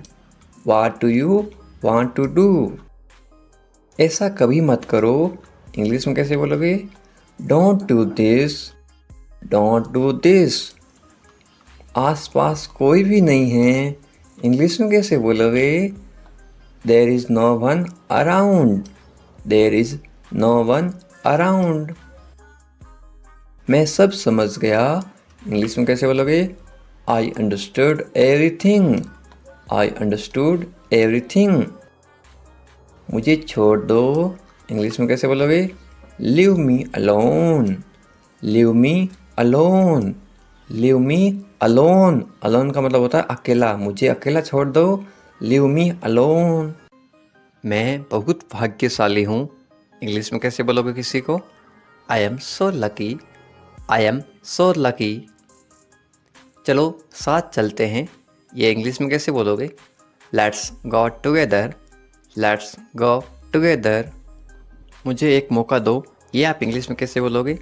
what do you want to do. ऐसा कभी मत करो, इंग्लिश में कैसे बोलोगे? Don't do this, don't do this. आसपास कोई भी नहीं है, इंग्लिश में कैसे बोलोगे? There is no one around, there is no one around. मैं सब समझ गया, इंग्लिश में कैसे बोलोगे? I understood everything, I understood everything. मुझे छोड़ दो, इंग्लिश में कैसे बोलोगे? Leave me alone, leave me alone, leave me alone. Alone का मतलब होता है अकेला, मुझे अकेला छोड़ दो, लीव मी अलोन। मैं बहुत भाग्यशाली हूँ, इंग्लिश में कैसे बोलोगे किसी को? I am so lucky, I am so lucky. चलो साथ चलते हैं, ये इंग्लिश में कैसे बोलोगे? Let's go together, let's go together. मुझे एक मौका दो, ये आप इंग्लिश में कैसे बोलोगे?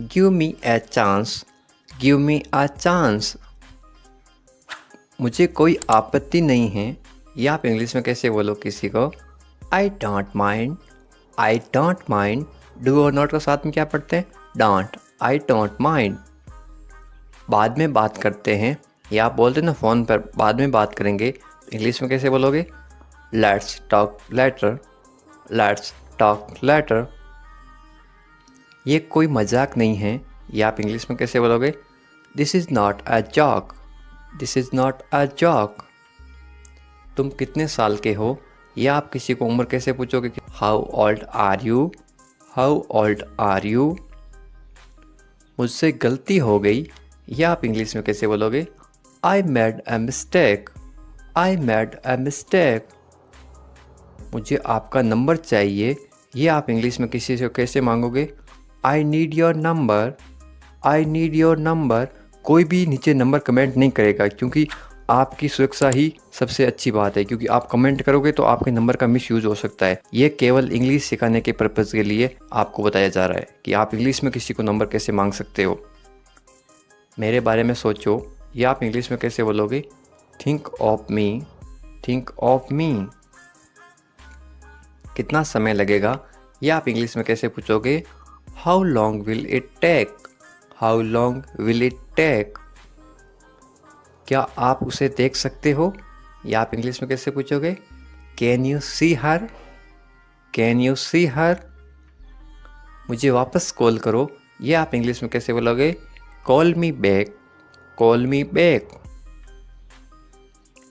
Give me a chance, give me a chance. मुझे कोई आपत्ति नहीं है, ये आप इंग्लिश में कैसे बोलो किसी को? आई don't mind, I don't mind. Do और नॉट का साथ में क्या पढ़ते हैं? Don't, I don't mind. बाद में बात करते हैं, या आप बोलते ना फ़ोन पर बाद में बात करेंगे, इंग्लिश में कैसे बोलोगे? Let's talk later, let's talk later. ये कोई मजाक नहीं है, ये आप इंग्लिश में कैसे बोलोगे? This is not a joke, this is not a joke. तुम कितने साल के हो, या आप किसी को उम्र कैसे पूछोगे? How old are you, how old are you. मुझसे गलती हो गई, या आप इंग्लिश में कैसे बोलोगे? I made a mistake, I made a mistake. मुझे आपका नंबर चाहिए, ये आप इंग्लिश में किसी से कैसे मांगोगे? I need your number, I need your number. कोई भी नीचे नंबर कमेंट नहीं करेगा, क्योंकि आपकी सुरक्षा ही सबसे अच्छी बात है, क्योंकि आप कमेंट करोगे तो आपके नंबर का मिसयूज़ हो सकता है। ये केवल इंग्लिश सिखाने के पर्पज़ के लिए आपको बताया जा रहा है कि आप इंग्लिश में किसी को नंबर कैसे मांग सकते हो। मेरे बारे में सोचो, या आप इंग्लिश में कैसे बोलोगे? Think of me, think of me. कितना समय लगेगा, या आप इंग्लिश में कैसे पूछोगे? How long will it take, how long will it take. क्या आप उसे देख सकते हो, या आप इंग्लिश में कैसे पूछोगे? Can you see her, can you see her. मुझे वापस कॉल करो, ये आप इंग्लिश में कैसे बोलोगे? Call me back, call me back.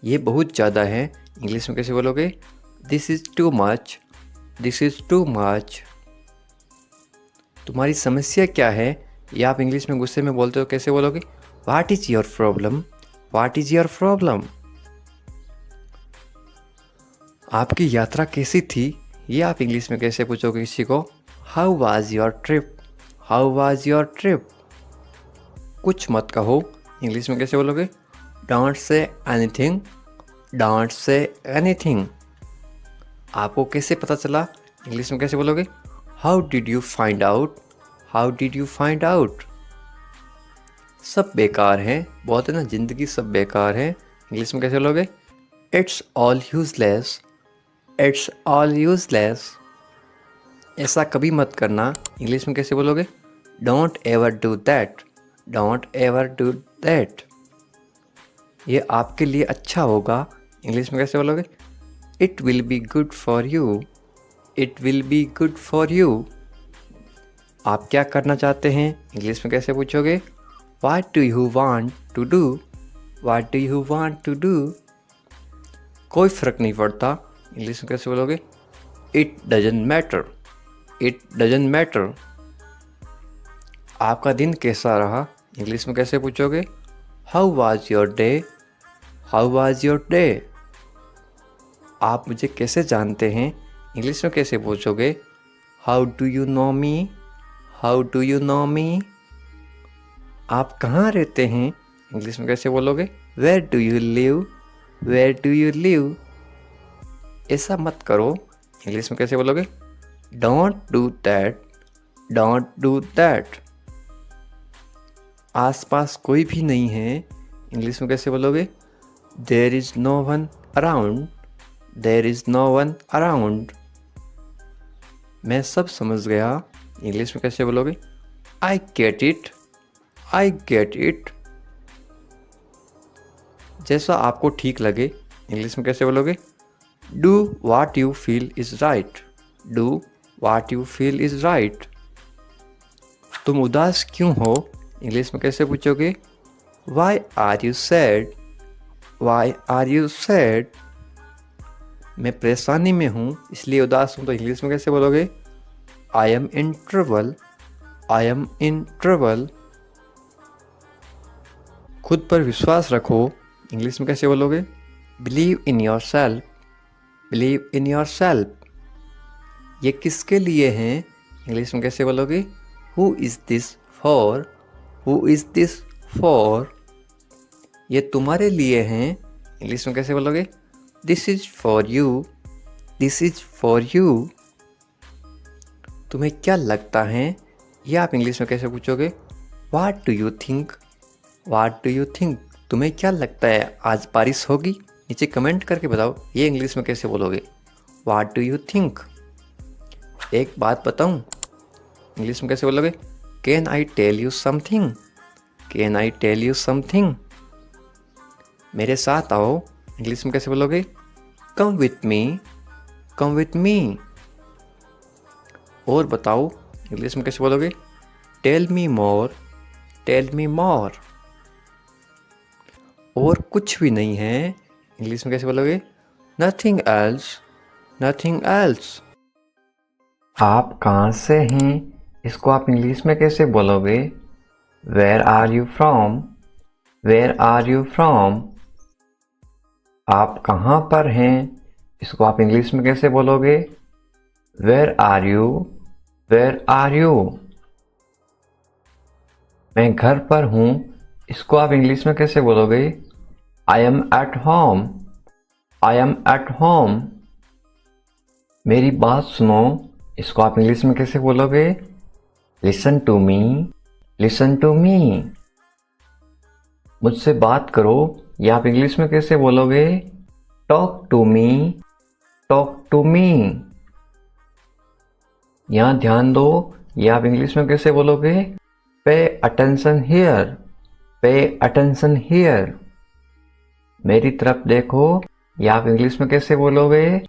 ये बहुत ज़्यादा है, इंग्लिश में कैसे बोलोगे? This is too much, this is too much. तुम्हारी समस्या क्या है? ये आप इंग्लिश में गुस्से में बोलते हो, कैसे बोलोगे? What is your problem, what is your problem. आपकी यात्रा कैसी थी? ये आप इंग्लिश में कैसे पूछोगे किसी को? How was your trip, how was your trip. कुछ मत कहो, इंग्लिश में कैसे बोलोगे? Don't say anything, don't say anything. आपको कैसे पता चला? इंग्लिश में कैसे बोलोगे? How did you find out, how did you find out. सब बेकार है, बोलते ना ज़िंदगी सब बेकार है, इंग्लिश में कैसे बोलोगे? It's all useless, it's all useless. ऐसा कभी मत करना, इंग्लिश में कैसे बोलोगे? Don't ever do that, don't ever do that. ये आपके लिए अच्छा होगा, इंग्लिश में कैसे बोलोगे? It will be good for you, it will be good for you. आप क्या करना चाहते हैं? इंग्लिश में कैसे पूछोगे? What do you want to do, what do you want to do. कोई फ़र्क नहीं पड़ता, इंग्लिश में कैसे बोलोगे? It doesn't matter, it doesn't matter. आपका दिन कैसा रहा? इंग्लिश में कैसे पूछोगे? How was your day, how was your day. आप मुझे कैसे जानते हैं? इंग्लिश में कैसे पूछोगे? How do you know me, how do you know me. आप कहाँ रहते हैं? इंग्लिश में कैसे बोलोगे? Where do you live, where do you live. ऐसा मत करो, इंग्लिश में कैसे बोलोगे? Don't do that, don't do that. आसपास कोई भी नहीं है, इंग्लिश में कैसे बोलोगे? There is no one around, there is no one around. मैं सब समझ गया, इंग्लिश में कैसे बोलोगे? I get it, I get it. जैसा आपको ठीक लगे, इंग्लिश में कैसे बोलोगे? Do what you feel is right, do what you feel is right. तुम उदास क्यों हो? इंग्लिश में कैसे पूछोगे? Why are you sad, why are you sad. मैं परेशानी में हूँ इसलिए उदास हूँ, तो इंग्लिश में कैसे बोलोगे? I M in trouble, I am in trouble. खुद पर विश्वास रखो, इंग्लिश में कैसे बोलोगे? Believe in your self, believe in your self. ये किसके लिए हैं? इंग्लिश में कैसे बोलोगे? Who is this for, who is this for. ये तुम्हारे लिए हैं, इंग्लिश में कैसे बोलोगे? This is for you, this is for you. तुम्हें क्या लगता है? ये आप इंग्लिश में कैसे पूछोगे? What do you think, what do you think. तुम्हें क्या लगता है आज बारिश होगी? नीचे कमेंट करके बताओ, ये इंग्लिश में कैसे बोलोगे? What do you think. एक बात बताऊं, इंग्लिश में कैसे बोलोगे? Can I tell you something, can I tell you something. मेरे साथ आओ, इंग्लिश में कैसे बोलोगे? Come with me, come with me. और बताओ, इंग्लिश में कैसे बोलोगे? Tell me more, tell me more. और कुछ भी नहीं है, इंग्लिश में कैसे बोलोगे? Nothing else, nothing else. आप कहाँ से हैं? इसको आप इंग्लिश में कैसे बोलोगे? Where are you from, where are you from. आप कहाँ पर हैं? इसको आप इंग्लिश में कैसे बोलोगे? Where are you, where are you. मैं घर पर हूँ, इसको आप इंग्लिश में कैसे बोलोगे? I am at home, I am at home. मेरी बात सुनो, इसको आप इंग्लिश में कैसे बोलोगे? Listen to me, listen to me. मुझसे बात करो, ये आप इंग्लिश में कैसे बोलोगे? Talk to me, talk to me. यहाँ ध्यान दो, ये आप इंग्लिश में कैसे बोलोगे? Pay attention here, pay attention here. मेरी तरफ देखो, ये आप इंग्लिश में कैसे बोलोगे?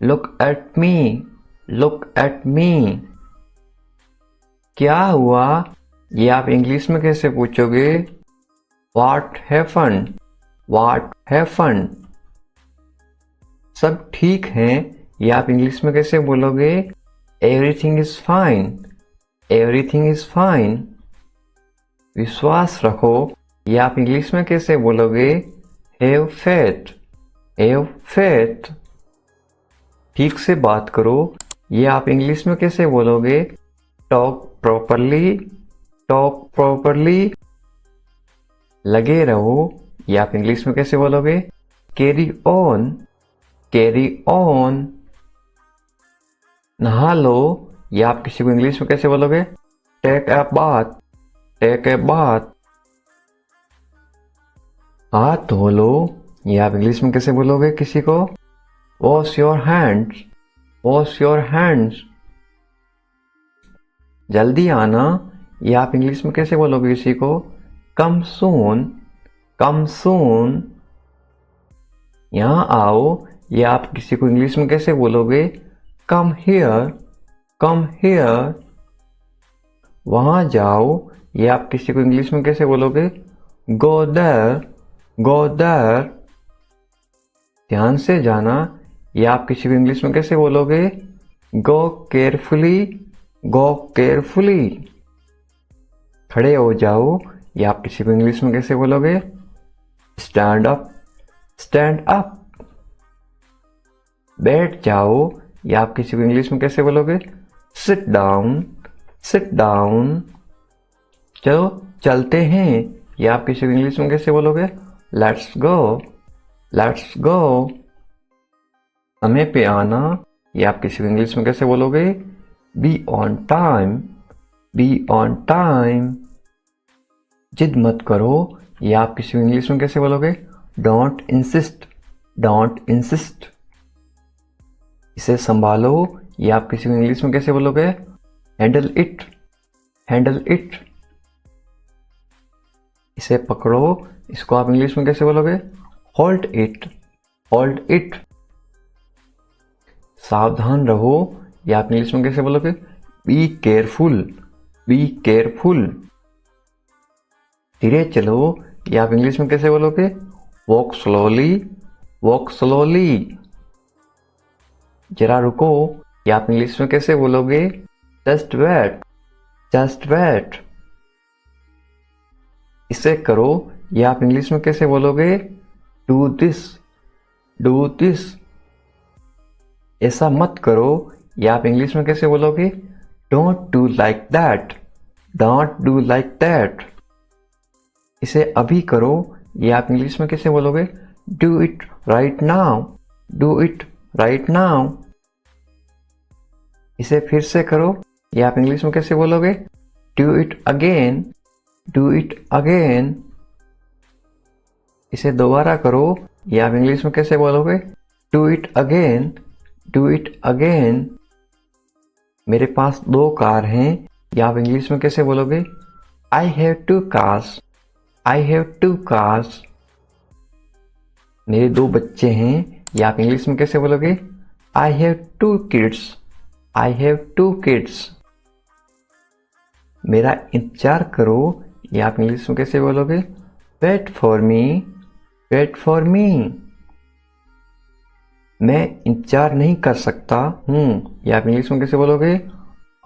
Look at me, look at me. क्या हुआ? ये आप इंग्लिश में कैसे पूछोगे? What happened? What happened? सब ठीक है, ये आप इंग्लिश में कैसे बोलोगे? Everything is fine. Everything is fine. विश्वास रखो, ये आप इंग्लिश में कैसे बोलोगे? Have faith. Have faith. ठीक से बात करो, ये आप इंग्लिश में कैसे बोलोगे? Talk properly. Talk properly. लगे रहो, ये आप इंग्लिश में कैसे बोलोगे? Carry on. Carry on. नहा लो, ये आप किसी को इंग्लिश में कैसे बोलोगे? Take a bath. Take a bath. हाथ धो लो, ये आप इंग्लिश में कैसे बोलोगे किसी को? Wash your hands. Wash your hands. जल्दी आना, ये आप इंग्लिश में कैसे बोलोगे किसी को? Come soon. Come soon. यहाँ आओ, ये आप किसी को इंग्लिश में कैसे बोलोगे? Come here. Come here. वहाँ जाओ, ये आप किसी को इंग्लिश में कैसे बोलोगे? Go there. Go there. ध्यान से जाना, ये आप किसी को इंग्लिश में कैसे बोलोगे? Go carefully. Go carefully. खड़े हो जाओ, ये आप किसी को इंग्लिश में कैसे बोलोगे? Stand up. Stand up. बैठ जाओ, ये आप किसी को इंग्लिश में कैसे बोलोगे? Sit down. Sit down. चलो चलते हैं, ये आप किसी को इंग्लिश में कैसे बोलोगे? Let's go. Let's go. समय पे आना, ये आप किसी को इंग्लिश में कैसे बोलोगे? Be on time. Be on time. जिद मत करो, ये आप किसी को इंग्लिश में कैसे बोलोगे? Don't insist. Don't insist. इसे संभालो, ये आप किसी को इंग्लिश में कैसे बोलोगे? Handle it. Handle it. इसे पकड़ो, इसको आप इंग्लिश में कैसे बोलोगे? Hold it. Hold it. सावधान रहो, ये आप इंग्लिश में कैसे बोलोगे? Be careful. Be careful. धीरे चलो, ये आप इंग्लिश में कैसे बोलोगे? Walk slowly. Walk slowly. जरा रुको, ये आप इंग्लिश में कैसे बोलोगे? Just wait. Just wait. इसे करो, ये आप इंग्लिश में कैसे बोलोगे? Do this. Do this. ऐसा मत करो, ये आप इंग्लिश में कैसे बोलोगे? Don't do like that. Don't do like that. इसे अभी करो, ये आप इंग्लिश में कैसे बोलोगे? Do it right now. Do it right now. इसे फिर से करो, ये आप इंग्लिश में कैसे बोलोगे? Do it again. Do it again. इसे दोबारा करो, ये आप इंग्लिश में कैसे बोलोगे? Do it again. Do it again. मेरे पास 2 कार हैं, ये आप इंग्लिश में कैसे बोलोगे? I have 2 cars. I have 2 cars. मेरे 2 बच्चे हैं, ये आप इंग्लिश में कैसे बोलोगे? I have 2 kids. I have 2 kids. मेरा इंतजार करो, ये आप इंग्लिश में कैसे बोलोगे? Wait for me. Wait for me. मैं इंतजार नहीं कर सकता हूँ, ये आप इंग्लिश में कैसे बोलोगे?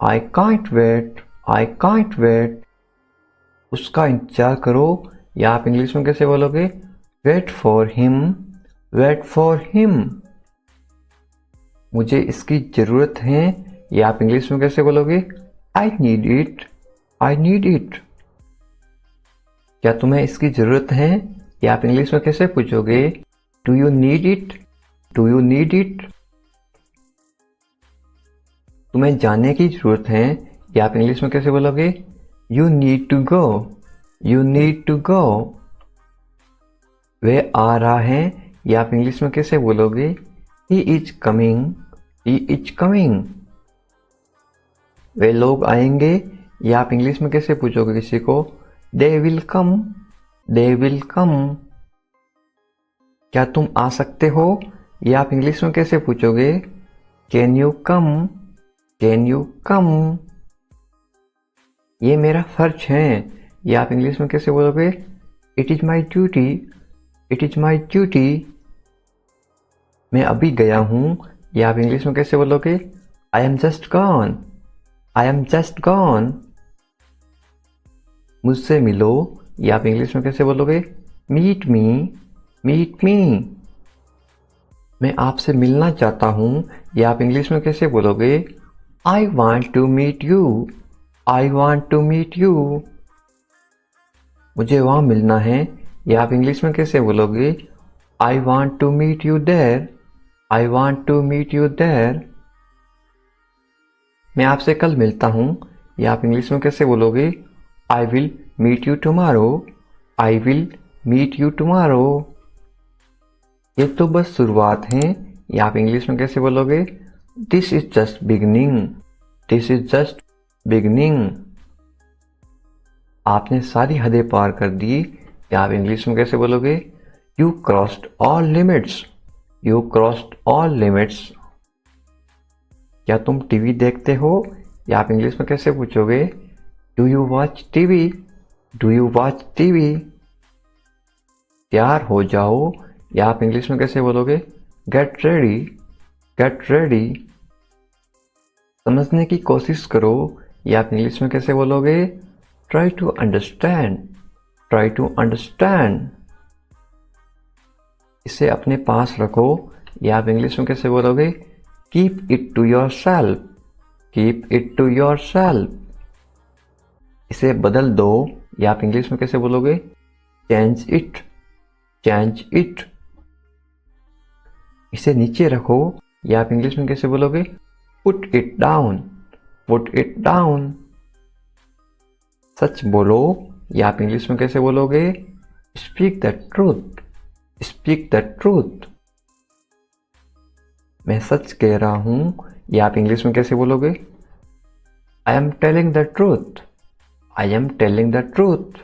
I can't wait. I can't wait. उसका इंतजार करो, या आप इंग्लिश में कैसे बोलोगे? Wait for him. Wait for him. मुझे इसकी जरूरत है, ये आप इंग्लिश में कैसे बोलोगे? I need it. I need it. क्या तुम्हें इसकी जरूरत है, ये आप इंग्लिश में कैसे पूछोगे? Do you need it? Do you need it? तुम्हें जाने की जरूरत है, ये आप इंग्लिश में कैसे बोलोगे? You need to go. You need to go. वह आ रहा है, ये आप इंग्लिश में कैसे बोलोगे? He is coming. He is coming. वे लोग आएंगे, ये आप इंग्लिश में कैसे पूछोगे किसी को? They will come. They will come. क्या तुम आ सकते हो, ये आप इंग्लिश में कैसे पूछोगे? Can you come? Can you come? ये मेरा फर्ज है। ये आप इंग्लिश में कैसे बोलोगे? It is my duty. It is my duty. मैं अभी गया हूँ। ये आप इंग्लिश में कैसे बोलोगे? I am just gone. I am just gone. मुझसे मिलो। ये आप इंग्लिश में कैसे बोलोगे? Meet me. Meet me. मैं आपसे मिलना चाहता हूँ। ये आप इंग्लिश में कैसे बोलोगे? I want to meet you. I want to meet you. मुझे वहाँ मिलना है। ये आप इंग्लिश में कैसे बोलोगे? I want to meet you there. I want to meet you there. मैं आपसे कल मिलता हूँ। ये आप इंग्लिश में कैसे बोलोगे? I will meet you tomorrow. I will meet you tomorrow. ये तो बस शुरुआत है। ये आप इंग्लिश में कैसे बोलोगे? This is just beginning. This is just beginning. आपने सारी हदें पार कर दी। ये आप इंग्लिश में कैसे बोलोगे? You crossed all limits. You crossed all limits. क्या तुम टीवी देखते हो? या आप इंग्लिश में कैसे पूछोगे? Do you watch TV. Do you watch TV. तैयार हो जाओ। या आप इंग्लिश में कैसे बोलोगे? Get ready. Get ready. समझने की कोशिश करो। या आप इंग्लिश में कैसे बोलोगे? Try to understand. Try to understand. इसे अपने पास रखो। या आप इंग्लिश में कैसे बोलोगे? Keep it to yourself. Keep it to yourself. इसे बदल दो। या आप इंग्लिश में कैसे बोलोगे? Change it. Change it. इसे नीचे रखो। या आप इंग्लिश में कैसे बोलोगे? Put it down. Put it down. सच बोलो। या आप इंग्लिश में कैसे बोलोगे? Speak the truth. Speak the truth. मैं सच कह रहा हूं। या आप इंग्लिश में कैसे बोलोगे? I am telling the truth. I am telling the truth.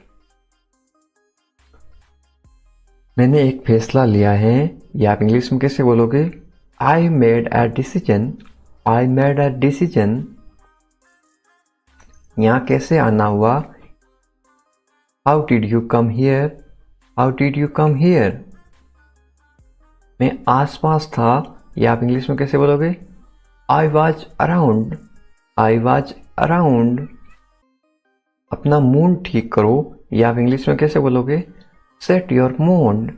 मैंने एक फैसला लिया है। या आप इंग्लिश में कैसे बोलोगे? I made a decision. I made a decision. यहाँ कैसे आना हुआ? How did you come here. How did you come here. मैं आसपास था। या आप इंग्लिश में कैसे बोलोगे? I was around. I was around. अपना मूड ठीक करो। या आप इंग्लिश में कैसे बोलोगे? Set your mood.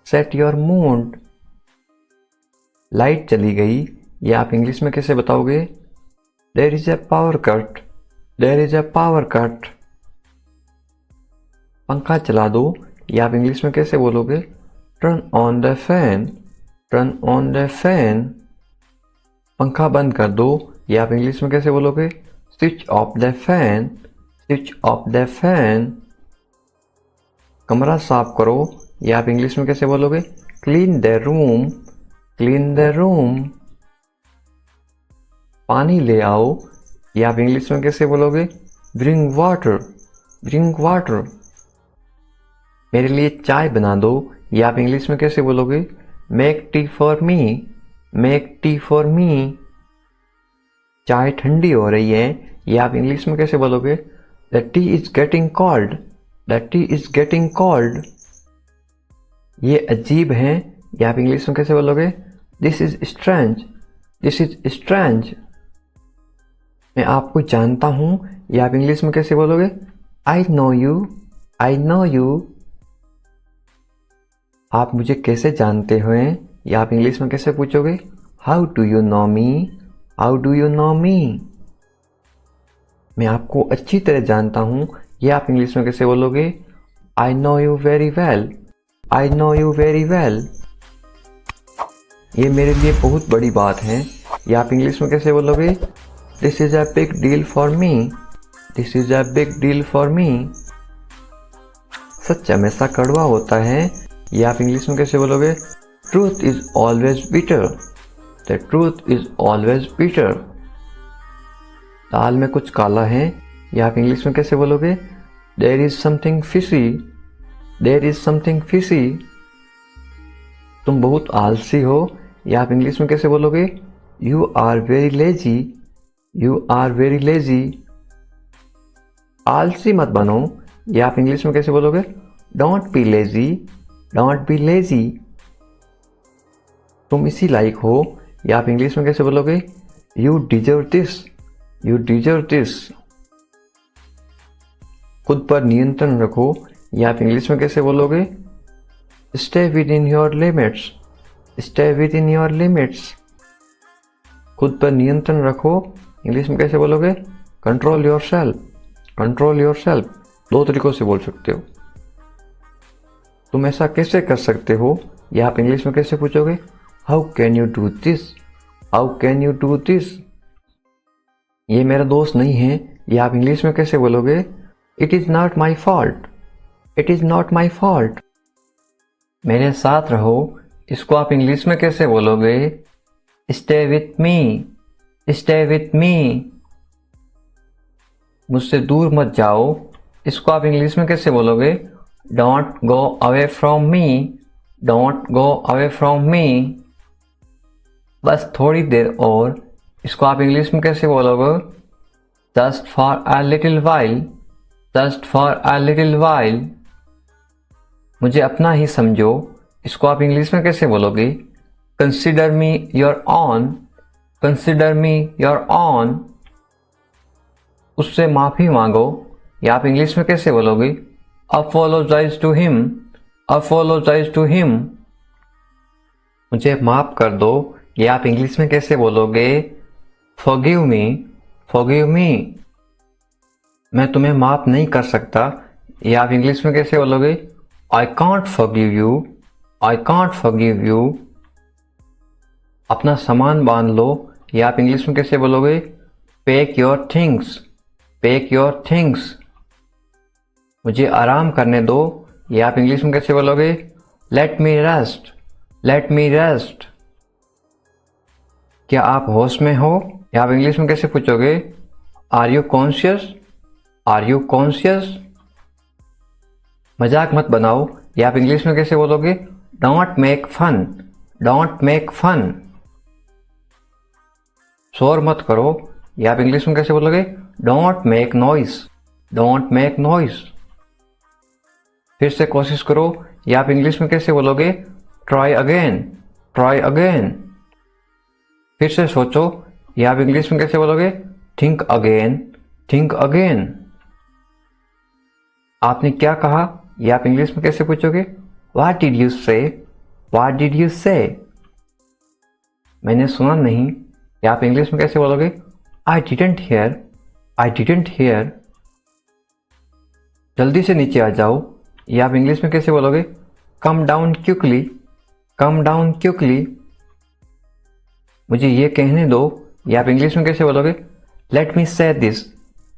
Set your mood. Light चली गई। या आप इंग्लिश में कैसे बताओगे? There is a power cut. There is a power cut. पंखा चला दो। या आप इंग्लिश में कैसे बोलोगे? Turn on the fan. Turn on the fan. पंखा बंद कर दो। या आप इंग्लिश में कैसे बोलोगे? Switch off the fan. Switch off the fan. कमरा साफ करो। या आप इंग्लिश में कैसे बोलोगे? Clean the room. Clean the room. पानी ले आओ। या आप इंग्लिश में कैसे बोलोगे? Bring water. Bring water. मेरे लिए चाय बना दो। या आप इंग्लिश में कैसे बोलोगे? Make tea for me. Make tea for me. चाय ठंडी हो रही है। या आप इंग्लिश में कैसे बोलोगे? The T is getting cold. The T is getting cold. ये अजीब है। या आप इंग्लिश में कैसे बोलोगे? This is strange. This is strange. मैं आपको जानता हूं। या आप इंग्लिश में कैसे बोलोगे? I know you. I know you. आप मुझे कैसे जानते हो? या आप इंग्लिश में कैसे पूछोगे? How do you know me. How do you know me. मैं आपको अच्छी तरह जानता हूं। या आप इंग्लिश में कैसे बोलोगे? I know you very well. I know you very well. ये मेरे लिए बहुत बड़ी बात है। या आप इंग्लिश में कैसे बोलोगे? This is a big deal for me. This is a big deal for me. सच हमेशा कड़वा होता है। या आप इंग्लिश में कैसे बोलोगे? Truth is always bitter. The truth is always bitter. दाल में कुछ काला है। या आप इंग्लिश में कैसे बोलोगे? There is something fishy. There is something fishy. तुम बहुत आलसी हो। या आप इंग्लिश में कैसे बोलोगे? You are very lazy. You are very lazy. आलसी मत बनो, ये आप इंग्लिश में कैसे बोलोगे? Don't be lazy, don't be lazy. तुम इसी लायक हो, ये आप इंग्लिश में कैसे बोलोगे? You deserve this, you deserve this. खुद पर नियंत्रण रखो, ये आप इंग्लिश में कैसे बोलोगे? Stay with in your limits, stay with in your limits. खुद पर नियंत्रण रखो, इंग्लिश में कैसे बोलोगे? Control your self, control your self. दो तरीकों से बोल सकते हो। तुम ऐसा कैसे कर सकते हो, ये आप इंग्लिश में कैसे पूछोगे? How can you do this, how can you do this. ये मेरा दोस्त नहीं है, ये आप इंग्लिश में कैसे बोलोगे? It is not my fault, it is not my fault. मेरे साथ रहो, इसको आप इंग्लिश में कैसे बोलोगे? Stay with me, stay with me. मुझसे दूर मत जाओ, इसको आप इंग्लिश में कैसे बोलोगे? Don't go away from me, don't go away from me. बस थोड़ी देर और, इसको आप इंग्लिश में कैसे बोलोगे? Just for a little while, just for a little while. मुझे अपना ही समझो, इसको आप इंग्लिश में कैसे बोलोगे? Consider me your own, consider me your own. उससे माफी मांगो, या आप इंग्लिश में कैसे बोलोगे? Apologise to him, apologise to him. मुझे माफ कर दो, ये आप इंग्लिश में कैसे बोलोगे? Forgive me, forgive me. मैं तुम्हें माफ नहीं कर सकता, ये आप इंग्लिश में कैसे बोलोगे? I can't forgive you, I can't forgive you. अपना सामान बांध लो, ये आप इंग्लिश में कैसे बोलोगे? Pack your things, pack your things. मुझे आराम करने दो, ये आप इंग्लिश में कैसे बोलोगे? लेट मी रेस्ट, लेट मी रेस्ट। क्या आप होश में हो, या आप इंग्लिश में कैसे पूछोगे? Are you conscious, are you conscious. मजाक मत बनाओ, या आप इंग्लिश में कैसे बोलोगे? Don't make fun, don't make fun. शोर मत करो, या आप इंग्लिश में कैसे बोलोगे? Don't make noise, don't make noise. फिर से कोशिश करो, या आप इंग्लिश में कैसे बोलोगे? Try again, try again. फिर से सोचो, या आप इंग्लिश में कैसे बोलोगे? Think again, think again. आपने क्या कहा, या आप इंग्लिश में कैसे पूछोगे? व्हाट डिड यू से, व्हाट डिड यू से। मैंने सुना नहीं, या आप इंग्लिश में कैसे बोलोगे? I didn't here, I didn't here. जल्दी से नीचे आ जाओ, या आप इंग्लिश में कैसे बोलोगे? Come down quickly, come down quickly. मुझे ये कहने दो, या आप इंग्लिश में कैसे बोलोगे? लेट मी से दिस,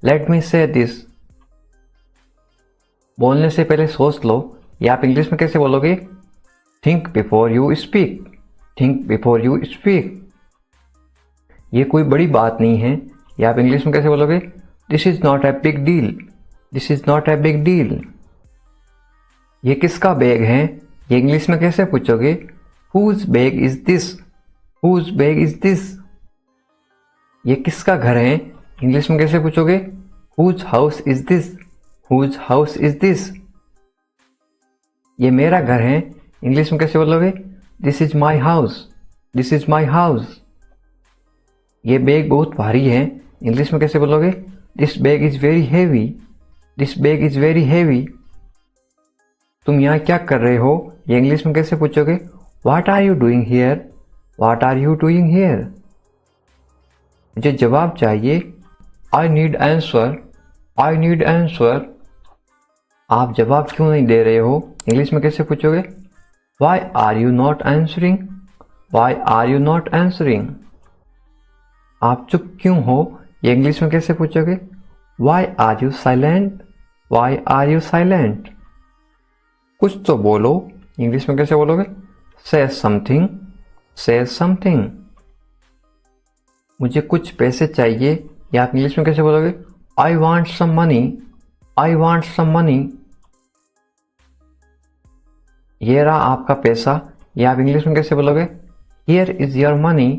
लेट मी से दिस। बोलने से पहले सोच लो, या आप इंग्लिश में कैसे बोलोगे? Think before you speak, think before you speak. ये कोई बड़ी बात नहीं है, या आप इंग्लिश में कैसे बोलोगे? This is not a big deal, this is not a big deal. ये किसका बैग है, ये इंग्लिश में कैसे पूछोगे? Whose bag is this, whose bag is this. ये किसका घर है, इंग्लिश में कैसे पूछोगे? Whose house is this, whose house is this. ये मेरा घर है, इंग्लिश में कैसे बोलोगे? This is my house, this is my house. ये बैग बहुत भारी है, इंग्लिश में कैसे बोलोगे? This bag is very heavy, this bag is very heavy. तुम यहाँ क्या कर रहे हो, ये इंग्लिश में कैसे पूछोगे? What are you doing here, what are you doing here. मुझे जवाब चाहिए, I need answer, I need answer. आप जवाब क्यों नहीं दे रहे हो, इंग्लिश में कैसे पूछोगे? Why are you not answering, why are you not answering. आप चुप क्यों हो, ये इंग्लिश में कैसे पूछोगे? Why are you silent, why are you silent. कुछ तो बोलो, इंग्लिश में कैसे बोलोगे? से समथिंग, से समथिंग। मुझे कुछ पैसे चाहिए, या आप इंग्लिश में कैसे बोलोगे? I want some money, I want some money. ये रहा आपका पैसा, या आप इंग्लिश में कैसे बोलोगे? Here is your money,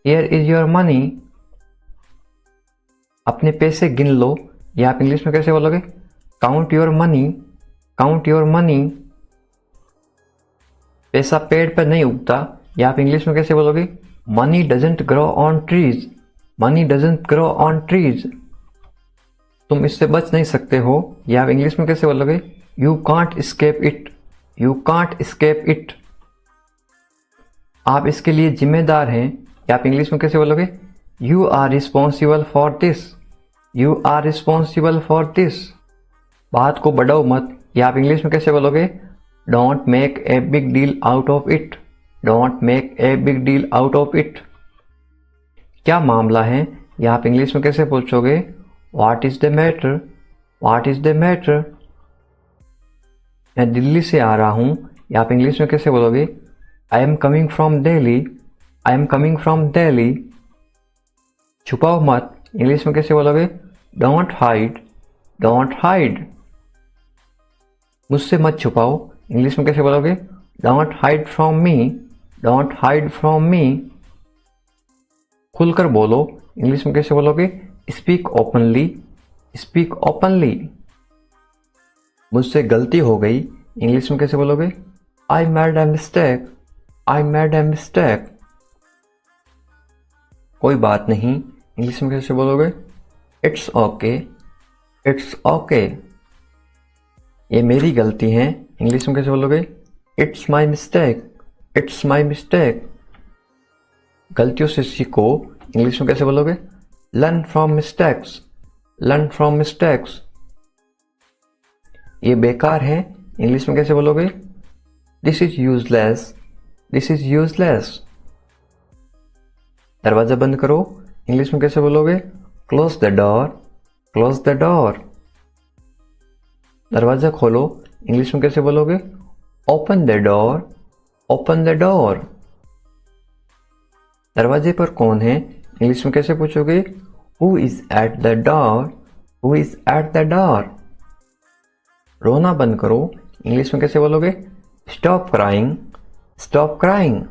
here is your money. अपने पैसे गिन लो, ये आप इंग्लिश में कैसे बोलोगे? Count your money, count your money. पैसा पेड़ पर नहीं उगता, ये आप इंग्लिश में कैसे बोलोगे? Money doesn't grow on trees, money doesn't grow on trees. तुम इससे बच नहीं सकते हो, ये आप इंग्लिश में कैसे बोलोगे? You can't escape it, you can't escape it. आप इसके लिए जिम्मेदार हैं, ये आप इंग्लिश में कैसे बोलोगे? You are responsible for this, you are responsible for this. बात को बढ़ाओ मत, ये आप इंग्लिश में कैसे बोलोगे? Don't make a big deal out of it, don't make a big deal out of it. क्या मामला है, ये आप इंग्लिश में कैसे पूछोगे? What is the matter, what is the matter. मैं दिल्ली से आ रहा हूं, ये आप इंग्लिश में कैसे बोलोगे? I am coming from Delhi, I am coming from Delhi. छुपाओ मत, इंग्लिश में कैसे बोलोगे? Don't hide, don't hide. मुझसे मत छुपाओ, इंग्लिश में कैसे बोलोगे? Don't hide from me, don't hide from me. खुलकर बोलो, इंग्लिश में कैसे बोलोगे? Speak openly, speak openly. मुझसे गलती हो गई, इंग्लिश में कैसे बोलोगे? I made a mistake, I made a mistake. कोई बात नहीं, इंग्लिश में कैसे बोलोगे? It's okay, it's okay. ये मेरी गलती है, इंग्लिश में कैसे बोलोगे? It's my mistake, it's my mistake. गलतियों से सीखो, इंग्लिश में कैसे बोलोगे? Learn from mistakes, learn from mistakes. ये बेकार है, इंग्लिश में कैसे बोलोगे? This is useless, this is useless. दरवाजा बंद करो, इंग्लिश में कैसे बोलोगे? Close the door, close the door. दरवाजा खोलो, इंग्लिश में कैसे बोलोगे? Open the door, open the door. दरवाजे पर कौन है, इंग्लिश में कैसे पूछोगे? Who is at the door, who is at the door. रोना बंद करो, इंग्लिश में कैसे बोलोगे? Stop crying, stop crying.